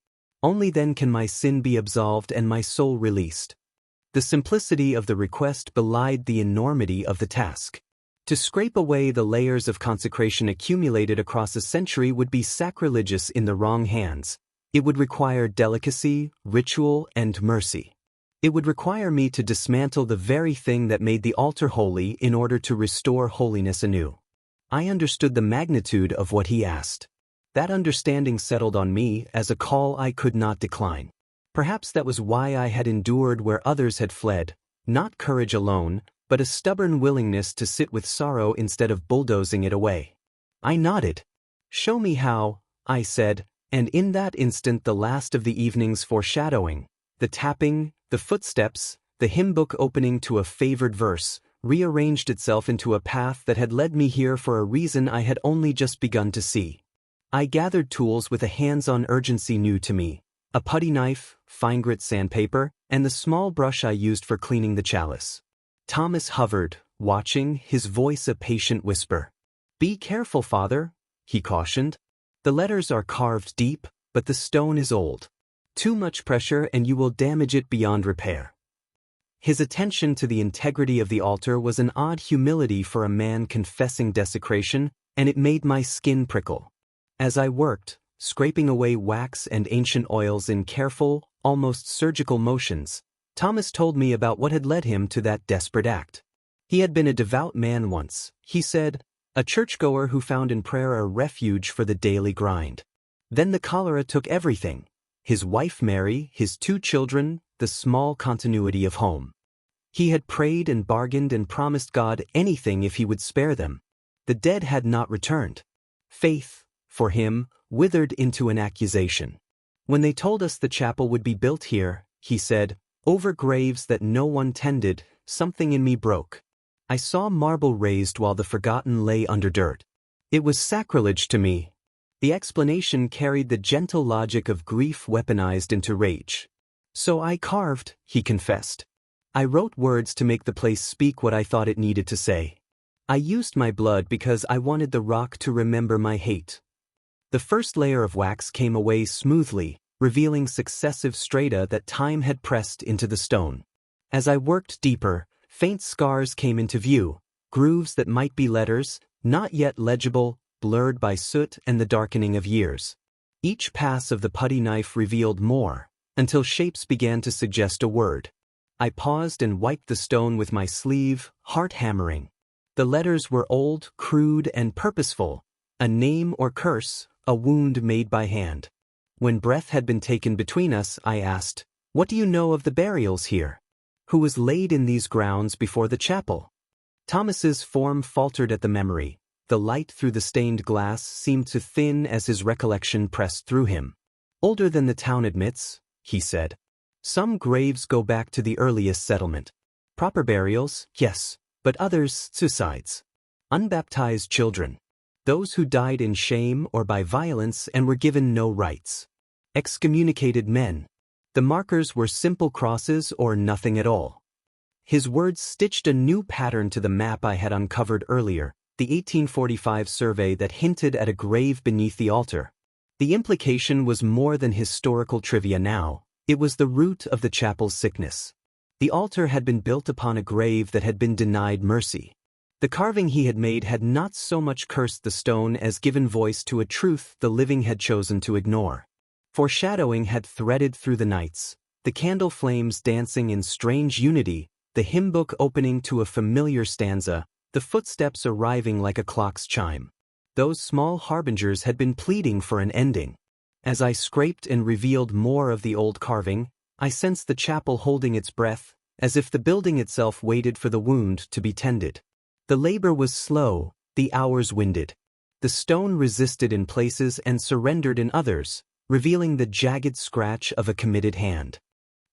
Only then can my sin be absolved and my soul released." The simplicity of the request belied the enormity of the task. To scrape away the layers of consecration accumulated across a century would be sacrilegious in the wrong hands. It would require delicacy, ritual, and mercy. It would require me to dismantle the very thing that made the altar holy in order to restore holiness anew. I understood the magnitude of what he asked. That understanding settled on me as a call I could not decline. Perhaps that was why I had endured where others had fled, not courage alone, but a stubborn willingness to sit with sorrow instead of bulldozing it away. I nodded. "Show me how," I said, and in that instant the last of the evening's foreshadowing, the tapping, the footsteps, the hymn book opening to a favored verse, rearranged itself into a path that had led me here for a reason I had only just begun to see. I gathered tools with a hands-on urgency new to me, a putty knife, fine-grit sandpaper, and the small brush I used for cleaning the chalice. Thomas hovered, watching, his voice a patient whisper. "Be careful, Father," he cautioned. "The letters are carved deep, but the stone is old. Too much pressure and you will damage it beyond repair." His attention to the integrity of the altar was an odd humility for a man confessing desecration, and it made my skin prickle. As I worked, scraping away wax and ancient oils in careful, almost surgical motions, Thomas told me about what had led him to that desperate act. He had been a devout man once, he said, a churchgoer who found in prayer a refuge for the daily grind. Then the cholera took everything: his wife Mary, his 2 children, the small continuity of home. He had prayed and bargained and promised God anything if he would spare them. The dead had not returned. Faith, for him, withered into an accusation. When they told us the chapel would be built here, he said, over graves that no one tended, something in me broke. I saw marble raised while the forgotten lay under dirt. It was sacrilege to me. The explanation carried the gentle logic of grief weaponized into rage. So I carved, he confessed. I wrote words to make the place speak what I thought it needed to say. I used my blood because I wanted the rock to remember my hate. The first layer of wax came away smoothly, revealing successive strata that time had pressed into the stone. As I worked deeper, faint scars came into view, grooves that might be letters, not yet legible, blurred by soot and the darkening of years. Each pass of the putty knife revealed more, until shapes began to suggest a word. I paused and wiped the stone with my sleeve, heart hammering. The letters were old, crude, and purposeful, a name or curse, a wound made by hand. When breath had been taken between us, I asked, "What do you know of the burials here? Who was laid in these grounds before the chapel?" Thomas's form faltered at the memory. The light through the stained glass seemed to thin as his recollection pressed through him. "Older than the town admits," he said. "Some graves go back to the earliest settlement. Proper burials, yes, but others, suicides. Unbaptized children. Those who died in shame or by violence and were given no rights. Excommunicated men. The markers were simple crosses or nothing at all." His words stitched a new pattern to the map I had uncovered earlier, the 1845 survey that hinted at a grave beneath the altar. The implication was more than historical trivia now, it was the root of the chapel's sickness. The altar had been built upon a grave that had been denied mercy. The carving he had made had not so much cursed the stone as given voice to a truth the living had chosen to ignore. Foreshadowing had threaded through the nights, the candle flames dancing in strange unity, the hymn book opening to a familiar stanza, the footsteps arriving like a clock's chime. Those small harbingers had been pleading for an ending. As I scraped and revealed more of the old carving, I sensed the chapel holding its breath, as if the building itself waited for the wound to be tended. The labor was slow, the hours winded. The stone resisted in places and surrendered in others, revealing the jagged scratch of a committed hand.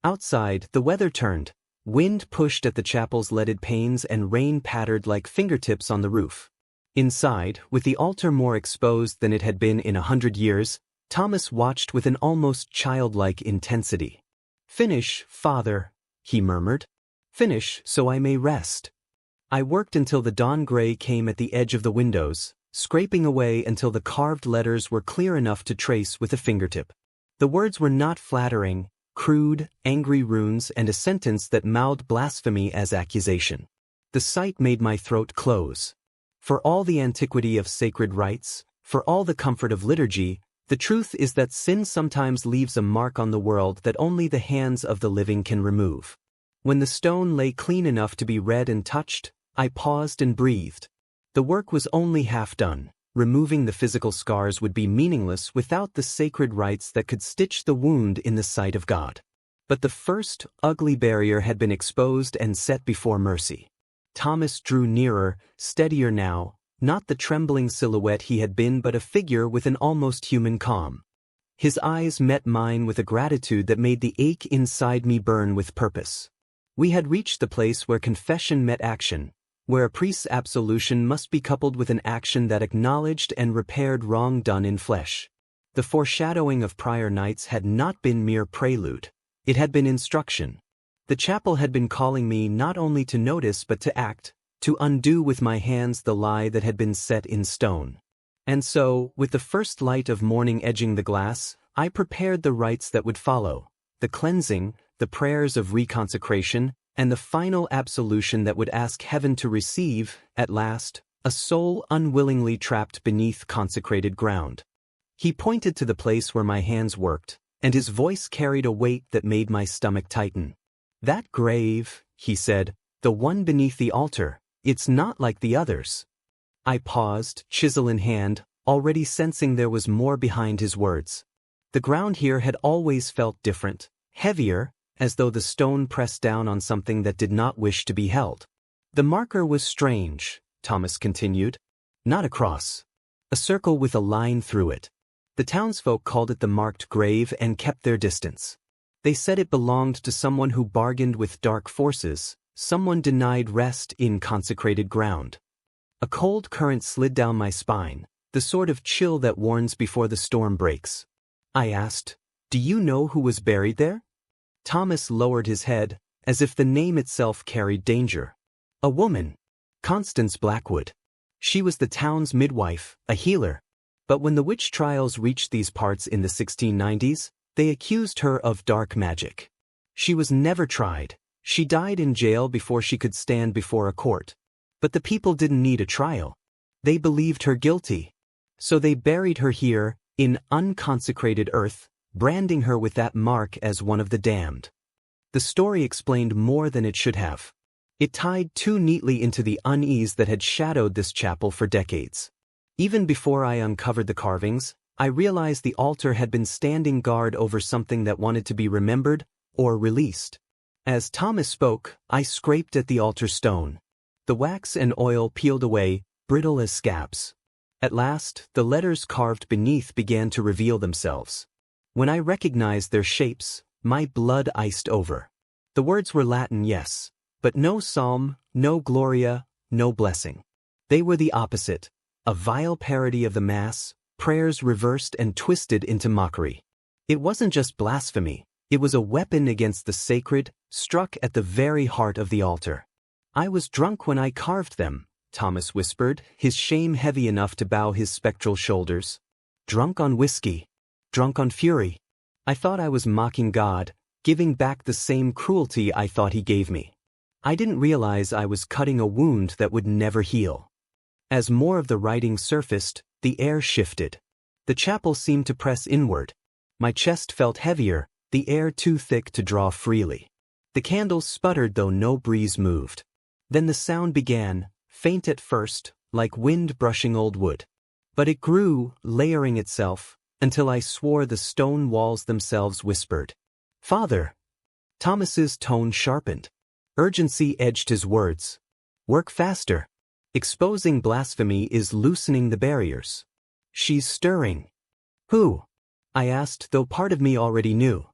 Outside, the weather turned. Wind pushed at the chapel's leaded panes and rain pattered like fingertips on the roof. Inside, with the altar more exposed than it had been in 100 years, Thomas watched with an almost childlike intensity. "Finish, Father," he murmured. "Finish so I may rest." I worked until the dawn gray came at the edge of the windows, scraping away until the carved letters were clear enough to trace with a fingertip. The words were not flattering, crude, angry runes and a sentence that mouthed blasphemy as accusation. The sight made my throat close. For all the antiquity of sacred rites, for all the comfort of liturgy, the truth is that sin sometimes leaves a mark on the world that only the hands of the living can remove. When the stone lay clean enough to be read and touched, I paused and breathed. The work was only half done. Removing the physical scars would be meaningless without the sacred rites that could stitch the wound in the sight of God. But the first, ugly barrier had been exposed and set before mercy. Thomas drew nearer, steadier now, not the trembling silhouette he had been but a figure with an almost human calm. His eyes met mine with a gratitude that made the ache inside me burn with purpose. We had reached the place where confession met action, where a priest's absolution must be coupled with an action that acknowledged and repaired wrong done in flesh. The foreshadowing of prior nights had not been mere prelude. It had been instruction. The chapel had been calling me not only to notice but to act, to undo with my hands the lie that had been set in stone. And so, with the first light of morning edging the glass, I prepared the rites that would follow, the cleansing, the prayers of reconsecration, and the final absolution that would ask heaven to receive, at last, a soul unwillingly trapped beneath consecrated ground. He pointed to the place where my hands worked, and his voice carried a weight that made my stomach tighten. "That grave," he said, "the one beneath the altar, it's not like the others." I paused, chisel in hand, already sensing there was more behind his words. The ground here had always felt different, heavier, as though the stone pressed down on something that did not wish to be held. "The marker was strange," Thomas continued. "Not a cross. A circle with a line through it. The townsfolk called it the marked grave and kept their distance. They said it belonged to someone who bargained with dark forces, someone denied rest in consecrated ground. A cold current slid down my spine, the sort of chill that warns before the storm breaks. I asked, "Do you know who was buried there?" Thomas lowered his head, as if the name itself carried danger. "A woman. Constance Blackwood. She was the town's midwife, a healer. But when the witch trials reached these parts in the 1690s, they accused her of dark magic. She was never tried. She died in jail before she could stand before a court. But the people didn't need a trial. They believed her guilty. So they buried her here, in unconsecrated earth, branding her with that mark as one of the damned." The story explained more than it should have. It tied too neatly into the unease that had shadowed this chapel for decades. Even before I uncovered the carvings, I realized the altar had been standing guard over something that wanted to be remembered or released. As Thomas spoke, I scraped at the altar stone. The wax and oil peeled away, brittle as scabs. At last, the letters carved beneath began to reveal themselves. When I recognized their shapes, my blood iced over. The words were Latin, yes, but no psalm, no gloria, no blessing. They were the opposite, a vile parody of the Mass, prayers reversed and twisted into mockery. It wasn't just blasphemy, it was a weapon against the sacred, struck at the very heart of the altar. "I was drunk when I carved them," Thomas whispered, his shame heavy enough to bow his spectral shoulders. "Drunk on whiskey. Drunk on fury. I thought I was mocking God, giving back the same cruelty I thought he gave me. I didn't realize I was cutting a wound that would never heal." As more of the writing surfaced, the air shifted. The chapel seemed to press inward. My chest felt heavier, the air too thick to draw freely. The candles sputtered though no breeze moved. Then the sound began, faint at first, like wind brushing old wood. But it grew, layering itself, until I swore the stone walls themselves whispered, "Father!" Thomas's tone sharpened. Urgency edged his words. "Work faster. Exposing blasphemy is loosening the barriers." "She's stirring." "Who?" I asked, though part of me already knew.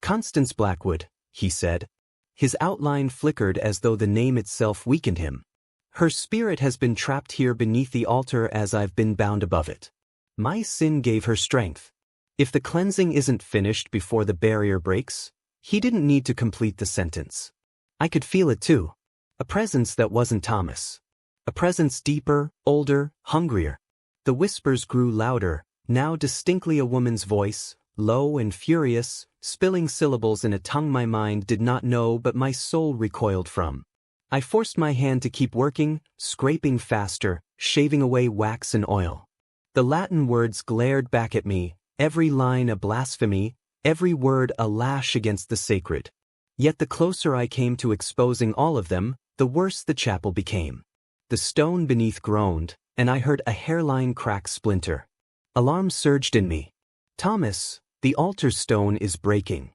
"Constance Blackwood," he said. His outline flickered as though the name itself weakened him. "Her spirit has been trapped here beneath the altar as I've been bound above it. My sin gave her strength. If the cleansing isn't finished before the barrier breaks," he didn't need to complete the sentence. I could feel it too. A presence that wasn't Thomas. A presence deeper, older, hungrier. The whispers grew louder, now distinctly a woman's voice, low and furious, spilling syllables in a tongue my mind did not know but my soul recoiled from. I forced my hand to keep working, scraping faster, shaving away wax and oil. The Latin words glared back at me, every line a blasphemy, every word a lash against the sacred. Yet the closer I came to exposing all of them, the worse the chapel became. The stone beneath groaned, and I heard a hairline crack splinter. Alarm surged in me. "Thomas, the altar stone is breaking."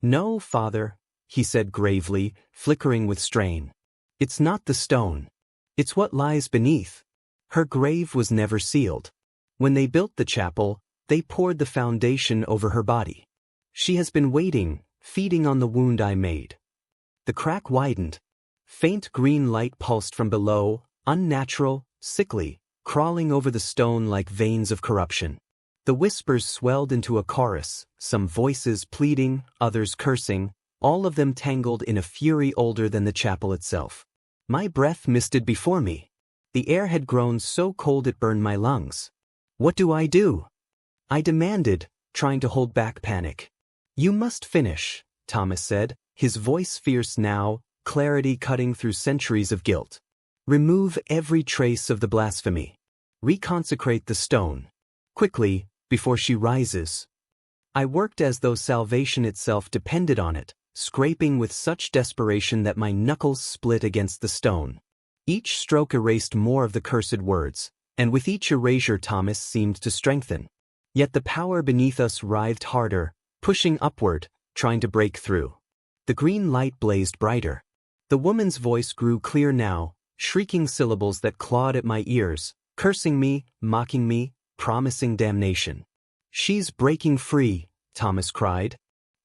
"No, Father," he said gravely, flickering with strain. "It's not the stone. It's what lies beneath. Her grave was never sealed. When they built the chapel, they poured the foundation over her body. She has been waiting, feeding on the wound I made." The crack widened. Faint green light pulsed from below, unnatural, sickly, crawling over the stone like veins of corruption. The whispers swelled into a chorus, some voices pleading, others cursing, all of them tangled in a fury older than the chapel itself. My breath misted before me. The air had grown so cold it burned my lungs. "What do I do?" I demanded, trying to hold back panic. "You must finish," Thomas said, his voice fierce now, clarity cutting through centuries of guilt. "Remove every trace of the blasphemy. Reconsecrate the stone. Quickly, before she rises." I worked as though salvation itself depended on it, scraping with such desperation that my knuckles split against the stone. Each stroke erased more of the cursed words, and with each erasure Thomas seemed to strengthen. Yet the power beneath us writhed harder, pushing upward, trying to break through. The green light blazed brighter. The woman's voice grew clear now, shrieking syllables that clawed at my ears, cursing me, mocking me, promising damnation. "She's breaking free," Thomas cried.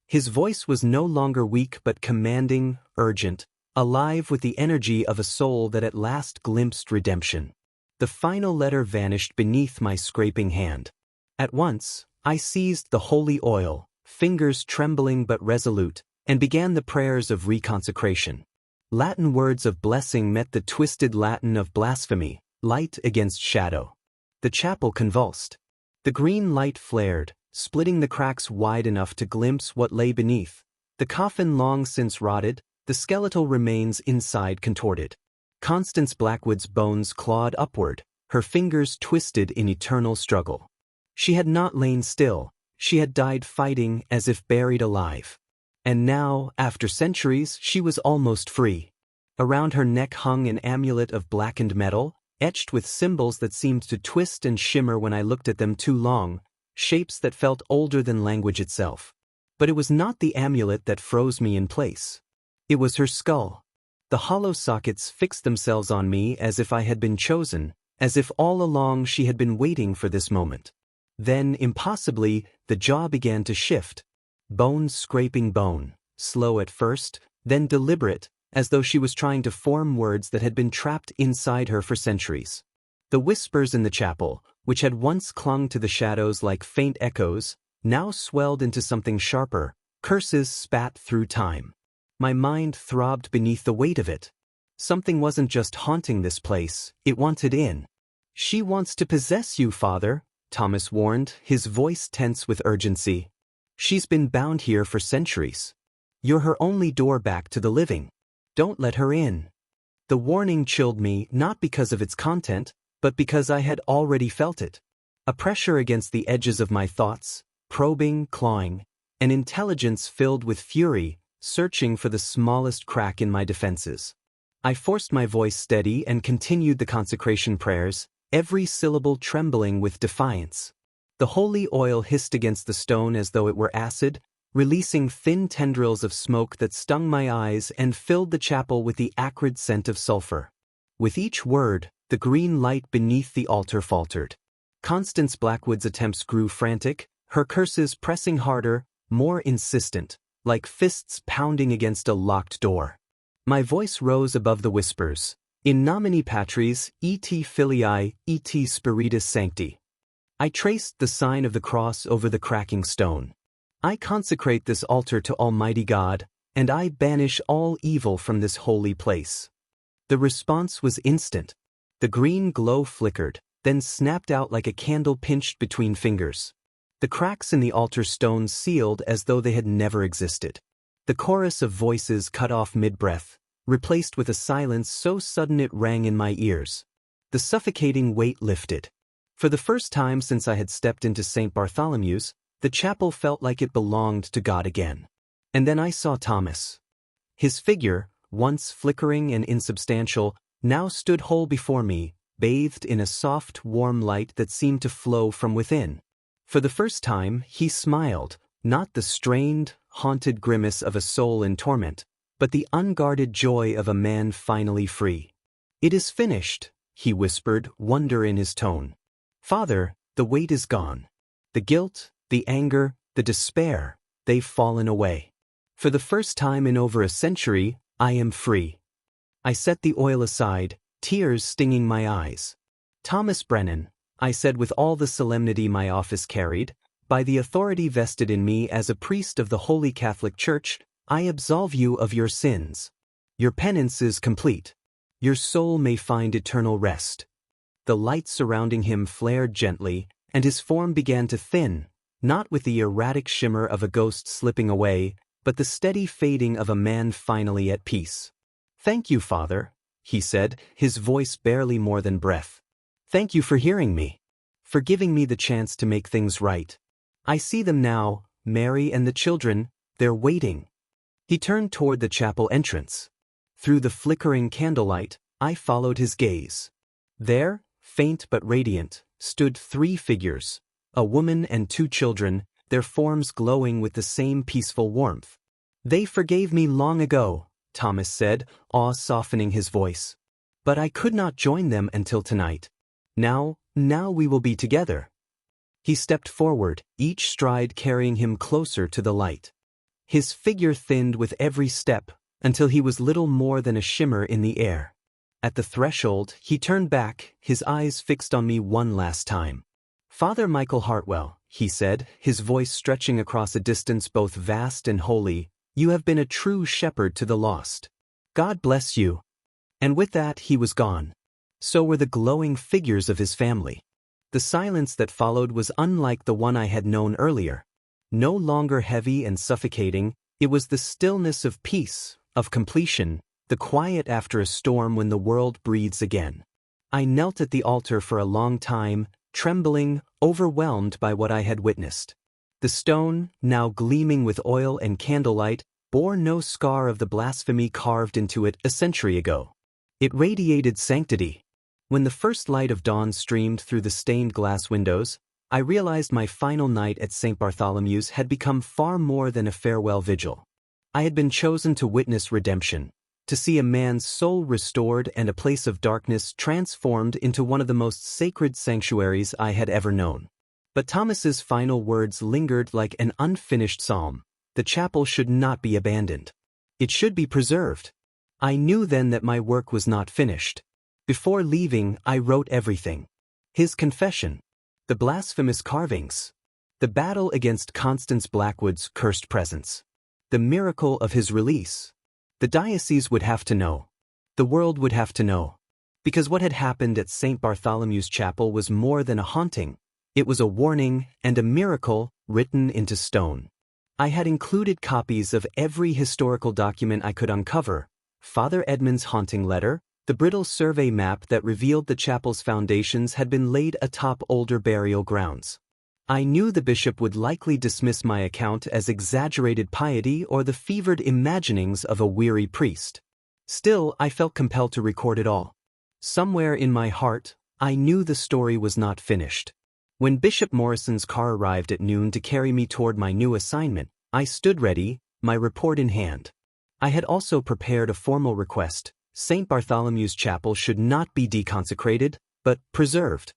His voice was no longer weak but commanding, urgent, alive with the energy of a soul that at last glimpsed redemption. The final letter vanished beneath my scraping hand. At once, I seized the holy oil, fingers trembling but resolute, and began the prayers of reconsecration. Latin words of blessing met the twisted Latin of blasphemy, light against shadow. The chapel convulsed. The green light flared, splitting the cracks wide enough to glimpse what lay beneath. The coffin long since rotted, the skeletal remains inside contorted. Constance Blackwood's bones clawed upward, her fingers twisted in eternal struggle. She had not lain still, she had died fighting as if buried alive. And now, after centuries, she was almost free. Around her neck hung an amulet of blackened metal, etched with symbols that seemed to twist and shimmer when I looked at them too long, shapes that felt older than language itself. But it was not the amulet that froze me in place. It was her skull. The hollow sockets fixed themselves on me as if I had been chosen, as if all along she had been waiting for this moment. Then, impossibly, the jaw began to shift. Bone scraping bone, slow at first, then deliberate, as though she was trying to form words that had been trapped inside her for centuries. The whispers in the chapel, which had once clung to the shadows like faint echoes, now swelled into something sharper. Curses spat through time. My mind throbbed beneath the weight of it. Something wasn't just haunting this place, it wanted in. "She wants to possess you, Father," Thomas warned, his voice tense with urgency. "She's been bound here for centuries. You're her only door back to the living. Don't let her in." The warning chilled me not because of its content, but because I had already felt it. A pressure against the edges of my thoughts, probing, clawing, an intelligence filled with fury, searching for the smallest crack in my defenses. I forced my voice steady and continued the consecration prayers, every syllable trembling with defiance. The holy oil hissed against the stone as though it were acid, releasing thin tendrils of smoke that stung my eyes and filled the chapel with the acrid scent of sulfur. With each word, the green light beneath the altar faltered. Constance Blackwood's attempts grew frantic, her curses pressing harder, more insistent, like fists pounding against a locked door. My voice rose above the whispers. "In nomine Patris, et Filii, et Spiritus Sancti." I traced the sign of the cross over the cracking stone. "I consecrate this altar to Almighty God, and I banish all evil from this holy place." The response was instant. The green glow flickered, then snapped out like a candle pinched between fingers. The cracks in the altar stones sealed as though they had never existed. The chorus of voices cut off mid-breath, replaced with a silence so sudden it rang in my ears. The suffocating weight lifted. For the first time since I had stepped into Saint Bartholomew's, the chapel felt like it belonged to God again. And then I saw Thomas. His figure, once flickering and insubstantial, now stood whole before me, bathed in a soft, warm light that seemed to flow from within. For the first time, he smiled, not the strained, haunted grimace of a soul in torment, but the unguarded joy of a man finally free. "It is finished," he whispered, wonder in his tone. "Father, the weight is gone. The guilt, the anger, the despair, they've fallen away. For the first time in over a century, I am free." I set the oil aside, tears stinging my eyes. "Thomas Brennan," I said with all the solemnity my office carried, "by the authority vested in me as a priest of the Holy Catholic Church, I absolve you of your sins. Your penance is complete. Your soul may find eternal rest." The light surrounding him flared gently, and his form began to thin, not with the erratic shimmer of a ghost slipping away, but the steady fading of a man finally at peace. "Thank you, Father," he said, his voice barely more than breath. "Thank you for hearing me, for giving me the chance to make things right. I see them now, Mary and the children, they're waiting." He turned toward the chapel entrance. Through the flickering candlelight, I followed his gaze. There, faint but radiant, stood 3 figures, a woman and 2 children, their forms glowing with the same peaceful warmth. "They forgave me long ago," Thomas said, awe softening his voice. "But I could not join them until tonight. Now we will be together." He stepped forward, each stride carrying him closer to the light. His figure thinned with every step, until he was little more than a shimmer in the air. At the threshold, he turned back, his eyes fixed on me one last time. "Father Michael Hartwell," he said, his voice stretching across a distance both vast and holy, "you have been a true shepherd to the lost. God bless you." And with that he was gone. So were the glowing figures of his family. The silence that followed was unlike the one I had known earlier. No longer heavy and suffocating, it was the stillness of peace, of completion, the quiet after a storm when the world breathes again. I knelt at the altar for a long time, trembling, overwhelmed by what I had witnessed. The stone, now gleaming with oil and candlelight, bore no scar of the blasphemy carved into it a century ago. It radiated sanctity. When the first light of dawn streamed through the stained glass windows, I realized my final night at Saint Bartholomew's had become far more than a farewell vigil. I had been chosen to witness redemption, to see a man's soul restored and a place of darkness transformed into one of the most sacred sanctuaries I had ever known. But Thomas's final words lingered like an unfinished psalm. The chapel should not be abandoned. It should be preserved. I knew then that my work was not finished. Before leaving, I wrote everything. His confession, the blasphemous carvings, the battle against Constance Blackwood's cursed presence, the miracle of his release. The diocese would have to know. The world would have to know. Because what had happened at Saint Bartholomew's chapel was more than a haunting. It was a warning and a miracle written into stone. I had included copies of every historical document I could uncover: Father Edmund's haunting letter, the brittle survey map that revealed the chapel's foundations had been laid atop older burial grounds. I knew the bishop would likely dismiss my account as exaggerated piety or the fevered imaginings of a weary priest. Still, I felt compelled to record it all. Somewhere in my heart, I knew the story was not finished. When Bishop Morrison's car arrived at noon to carry me toward my new assignment, I stood ready, my report in hand. I had also prepared a formal request. Saint Bartholomew's chapel should not be deconsecrated, but preserved.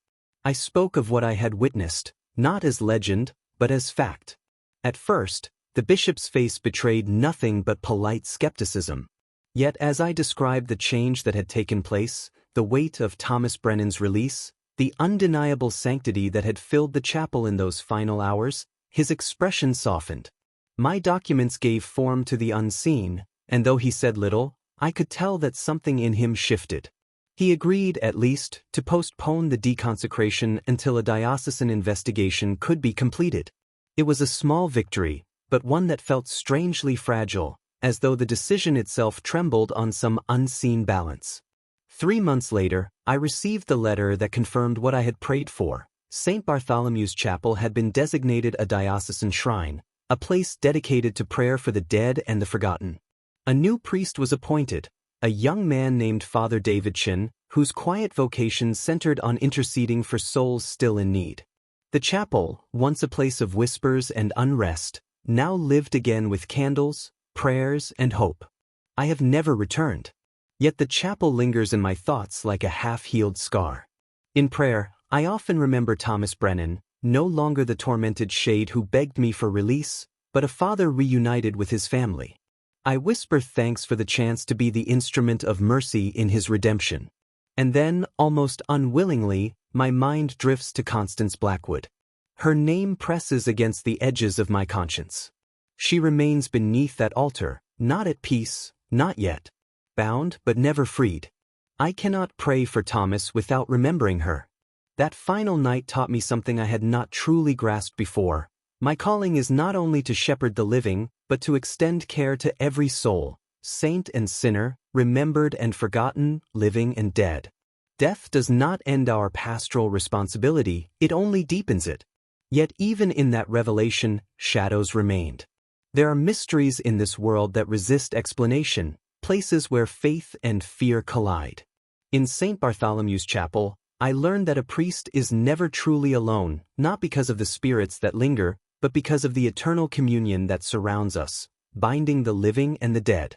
I spoke of what I had witnessed, not as legend, but as fact. At first, the bishop's face betrayed nothing but polite skepticism. Yet as I described the change that had taken place, the weight of Thomas Brennan's release, the undeniable sanctity that had filled the chapel in those final hours, his expression softened. My documents gave form to the unseen, and though he said little, I could tell that something in him shifted. He agreed, at least, to postpone the deconsecration until a diocesan investigation could be completed. It was a small victory, but one that felt strangely fragile, as though the decision itself trembled on some unseen balance. 3 months later, I received the letter that confirmed what I had prayed for. Saint Bartholomew's chapel had been designated a diocesan shrine, a place dedicated to prayer for the dead and the forgotten. A new priest was appointed, a young man named Father David Chin, whose quiet vocation centered on interceding for souls still in need. The chapel, once a place of whispers and unrest, now lived again with candles, prayers, and hope. I have never returned. Yet the chapel lingers in my thoughts like a half-healed scar. In prayer, I often remember Thomas Brennan, no longer the tormented shade who begged me for release, but a father reunited with his family. I whisper thanks for the chance to be the instrument of mercy in his redemption. And then, almost unwillingly, my mind drifts to Constance Blackwood. Her name presses against the edges of my conscience. She remains beneath that altar, not at peace, not yet. Bound but never freed. I cannot pray for Thomas without remembering her. That final night taught me something I had not truly grasped before. My calling is not only to shepherd the living, but to extend care to every soul, saint and sinner, remembered and forgotten, living and dead. Death does not end our pastoral responsibility, it only deepens it. Yet even in that revelation, shadows remained. There are mysteries in this world that resist explanation, places where faith and fear collide. In Saint Bartholomew's chapel, I learned that a priest is never truly alone, not because of the spirits that linger, but because of the eternal communion that surrounds us, binding the living and the dead.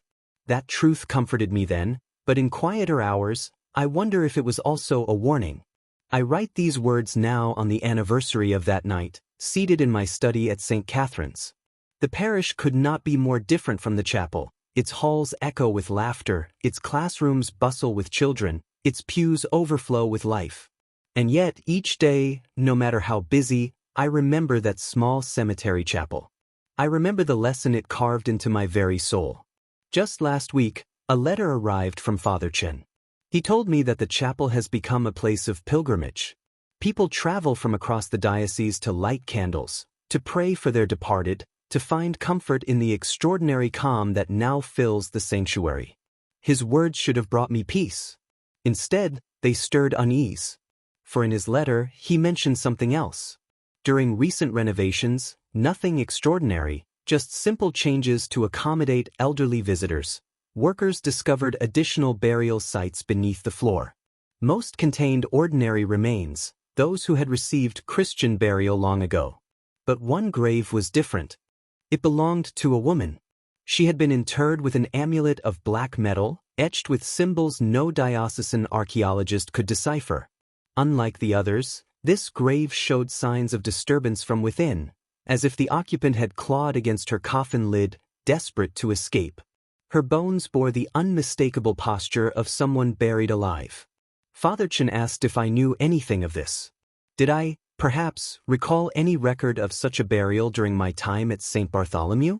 That truth comforted me then, but in quieter hours, I wonder if it was also a warning. I write these words now on the anniversary of that night, seated in my study at St. Catherine's. The parish could not be more different from the chapel. Its halls echo with laughter, its classrooms bustle with children, its pews overflow with life. And yet, each day, no matter how busy, I remember that small cemetery chapel. I remember the lesson it carved into my very soul. Just last week, a letter arrived from Father Chen. He told me that the chapel has become a place of pilgrimage. People travel from across the diocese to light candles, to pray for their departed, to find comfort in the extraordinary calm that now fills the sanctuary. His words should have brought me peace. Instead, they stirred unease. For in his letter, he mentioned something else. During recent renovations, nothing extraordinary, just simple changes to accommodate elderly visitors. Workers discovered additional burial sites beneath the floor. Most contained ordinary remains, those who had received Christian burial long ago. But one grave was different. It belonged to a woman. She had been interred with an amulet of black metal, etched with symbols no diocesan archaeologist could decipher. Unlike the others, this grave showed signs of disturbance from within, as if the occupant had clawed against her coffin lid, desperate to escape. Her bones bore the unmistakable posture of someone buried alive. Father Chen asked if I knew anything of this. Did I, perhaps, recall any record of such a burial during my time at Saint Bartholomew?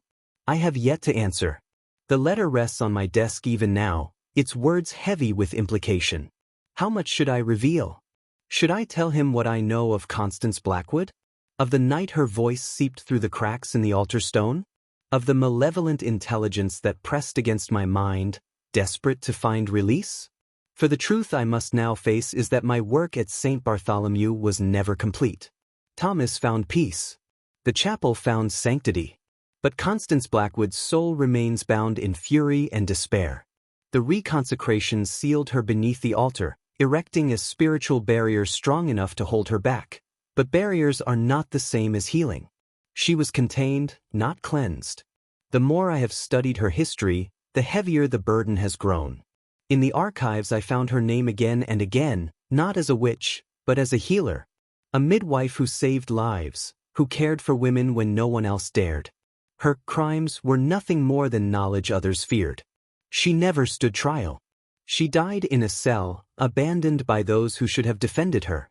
I have yet to answer. The letter rests on my desk even now, its words heavy with implication. How much should I reveal? Should I tell him what I know of Constance Blackwood? Of the night her voice seeped through the cracks in the altar stone? Of the malevolent intelligence that pressed against my mind, desperate to find release? For the truth I must now face is that my work at Saint Bartholomew was never complete. Thomas found peace. The chapel found sanctity. But Constance Blackwood's soul remains bound in fury and despair. The reconsecration sealed her beneath the altar, erecting a spiritual barrier strong enough to hold her back. But barriers are not the same as healing. She was contained, not cleansed. The more I have studied her history, the heavier the burden has grown. In the archives I found her name again and again, not as a witch, but as a healer. A midwife who saved lives, who cared for women when no one else dared. Her crimes were nothing more than knowledge others feared. She never stood trial. She died in a cell, abandoned by those who should have defended her.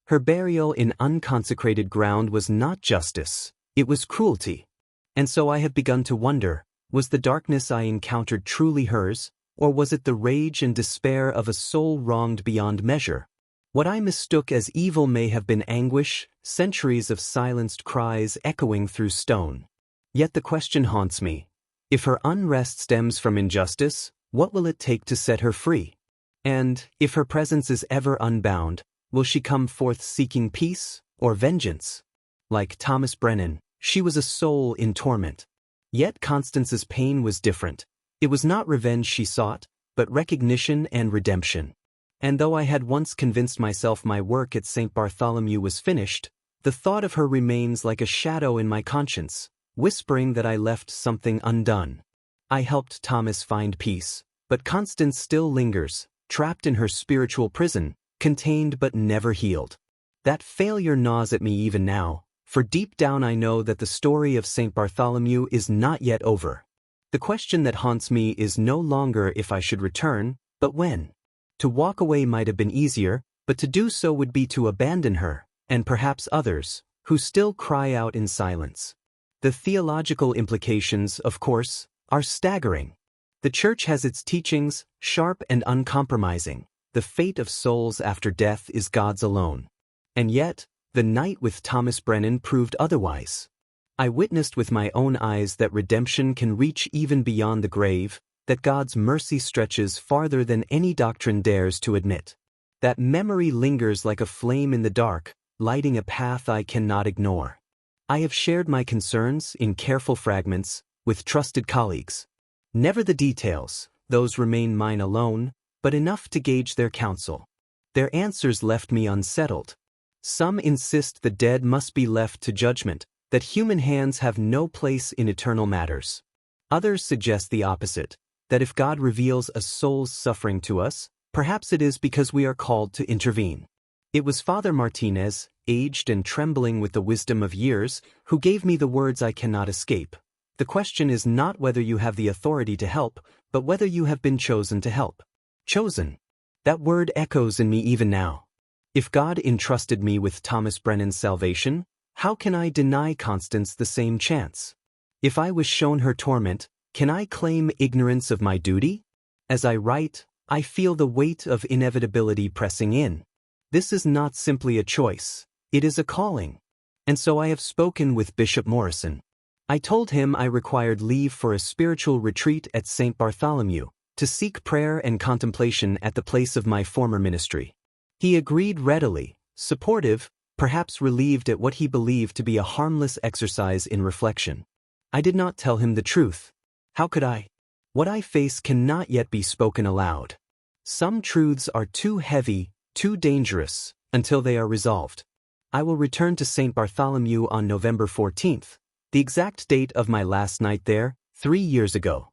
Her burial in unconsecrated ground was not justice, it was cruelty. And so I have begun to wonder, was the darkness I encountered truly hers, or was it the rage and despair of a soul wronged beyond measure? What I mistook as evil may have been anguish, centuries of silenced cries echoing through stone. Yet the question haunts me. If her unrest stems from injustice, what will it take to set her free? And, if her presence is ever unbound, will she come forth seeking peace or vengeance? Like Thomas Brennan, she was a soul in torment. Yet Constance's pain was different. It was not revenge she sought, but recognition and redemption. And though I had once convinced myself my work at Saint Bartholomew was finished, the thought of her remains like a shadow in my conscience, whispering that I left something undone. I helped Thomas find peace, but Constance still lingers, trapped in her spiritual prison, contained but never healed. That failure gnaws at me even now, for deep down I know that the story of Saint Bartholomew is not yet over. The question that haunts me is no longer if I should return, but when. To walk away might have been easier, but to do so would be to abandon her, and perhaps others, who still cry out in silence. The theological implications, of course, are staggering. The Church has its teachings, sharp and uncompromising. The fate of souls after death is God's alone. And yet, the night with Thomas Brennan proved otherwise. I witnessed with my own eyes that redemption can reach even beyond the grave, that God's mercy stretches farther than any doctrine dares to admit. That memory lingers like a flame in the dark, lighting a path I cannot ignore. I have shared my concerns, in careful fragments, with trusted colleagues. Never the details, those remain mine alone, but enough to gauge their counsel. Their answers left me unsettled. Some insist the dead must be left to judgment, that human hands have no place in eternal matters. Others suggest the opposite, that if God reveals a soul's suffering to us, perhaps it is because we are called to intervene. It was Father Martinez, aged and trembling with the wisdom of years, who gave me the words I cannot escape. The question is not whether you have the authority to help, but whether you have been chosen to help. Chosen. That word echoes in me even now. If God entrusted me with Thomas Brennan's salvation, how can I deny Constance the same chance? If I was shown her torment, can I claim ignorance of my duty? As I write, I feel the weight of inevitability pressing in. This is not simply a choice, it is a calling. And so I have spoken with Bishop Morrison. I told him I required leave for a spiritual retreat at Saint Bartholomew, to seek prayer and contemplation at the place of my former ministry. He agreed readily, supportive, perhaps relieved at what he believed to be a harmless exercise in reflection. I did not tell him the truth. How could I? What I face cannot yet be spoken aloud. Some truths are too heavy, too dangerous, until they are resolved. I will return to Saint Bartholomew on November 14th, the exact date of my last night there, 3 years ago.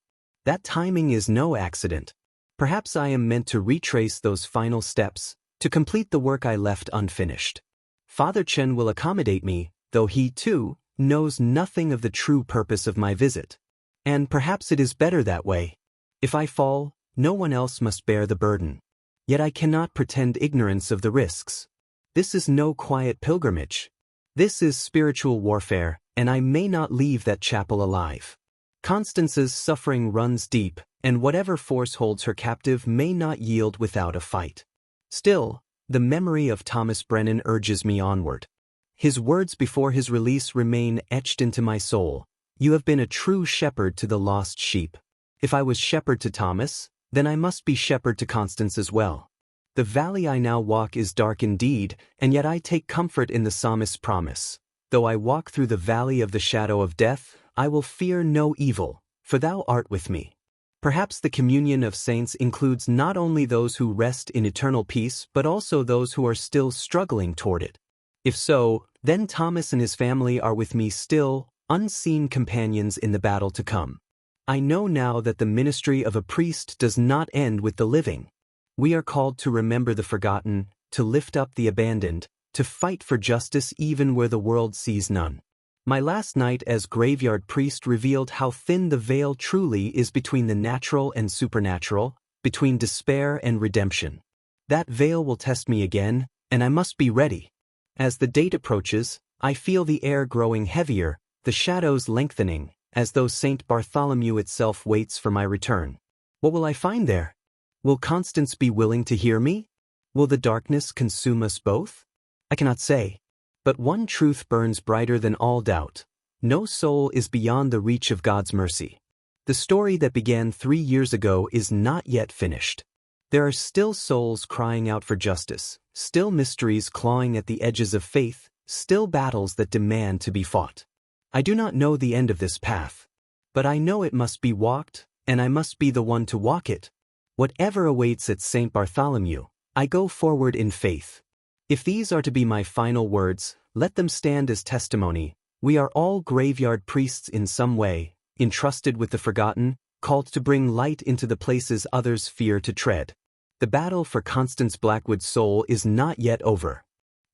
That timing is no accident. Perhaps I am meant to retrace those final steps, to complete the work I left unfinished. Father Chen will accommodate me, though he, too, knows nothing of the true purpose of my visit. And perhaps it is better that way. If I fall, no one else must bear the burden. Yet I cannot pretend ignorance of the risks. This is no quiet pilgrimage. This is spiritual warfare, and I may not leave that chapel alive. Constance's suffering runs deep, and whatever force holds her captive may not yield without a fight. Still, the memory of Thomas Brennan urges me onward. His words before his release remain etched into my soul. You have been a true shepherd to the lost sheep. If I was shepherd to Thomas, then I must be shepherd to Constance as well. The valley I now walk is dark indeed, and yet I take comfort in the psalmist's promise. Though I walk through the valley of the shadow of death, I will fear no evil, for thou art with me. Perhaps the communion of saints includes not only those who rest in eternal peace but also those who are still struggling toward it. If so, then Thomas and his family are with me still, unseen companions in the battle to come. I know now that the ministry of a priest does not end with the living. We are called to remember the forgotten, to lift up the abandoned, to fight for justice even where the world sees none. My last night as graveyard priest revealed how thin the veil truly is between the natural and supernatural, between despair and redemption. That veil will test me again, and I must be ready. As the date approaches, I feel the air growing heavier, the shadows lengthening, as though Saint Bartholomew itself waits for my return. What will I find there? Will Constance be willing to hear me? Will the darkness consume us both? I cannot say. But one truth burns brighter than all doubt. No soul is beyond the reach of God's mercy. The story that began 3 years ago is not yet finished. There are still souls crying out for justice, still mysteries clawing at the edges of faith, still battles that demand to be fought. I do not know the end of this path, but I know it must be walked, and I must be the one to walk it. Whatever awaits at Saint Bartholomew, I go forward in faith. If these are to be my final words, let them stand as testimony. We are all graveyard priests in some way, entrusted with the forgotten, called to bring light into the places others fear to tread. The battle for Constance Blackwood's soul is not yet over.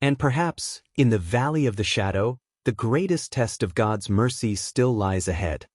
And perhaps, in the valley of the shadow, the greatest test of God's mercy still lies ahead.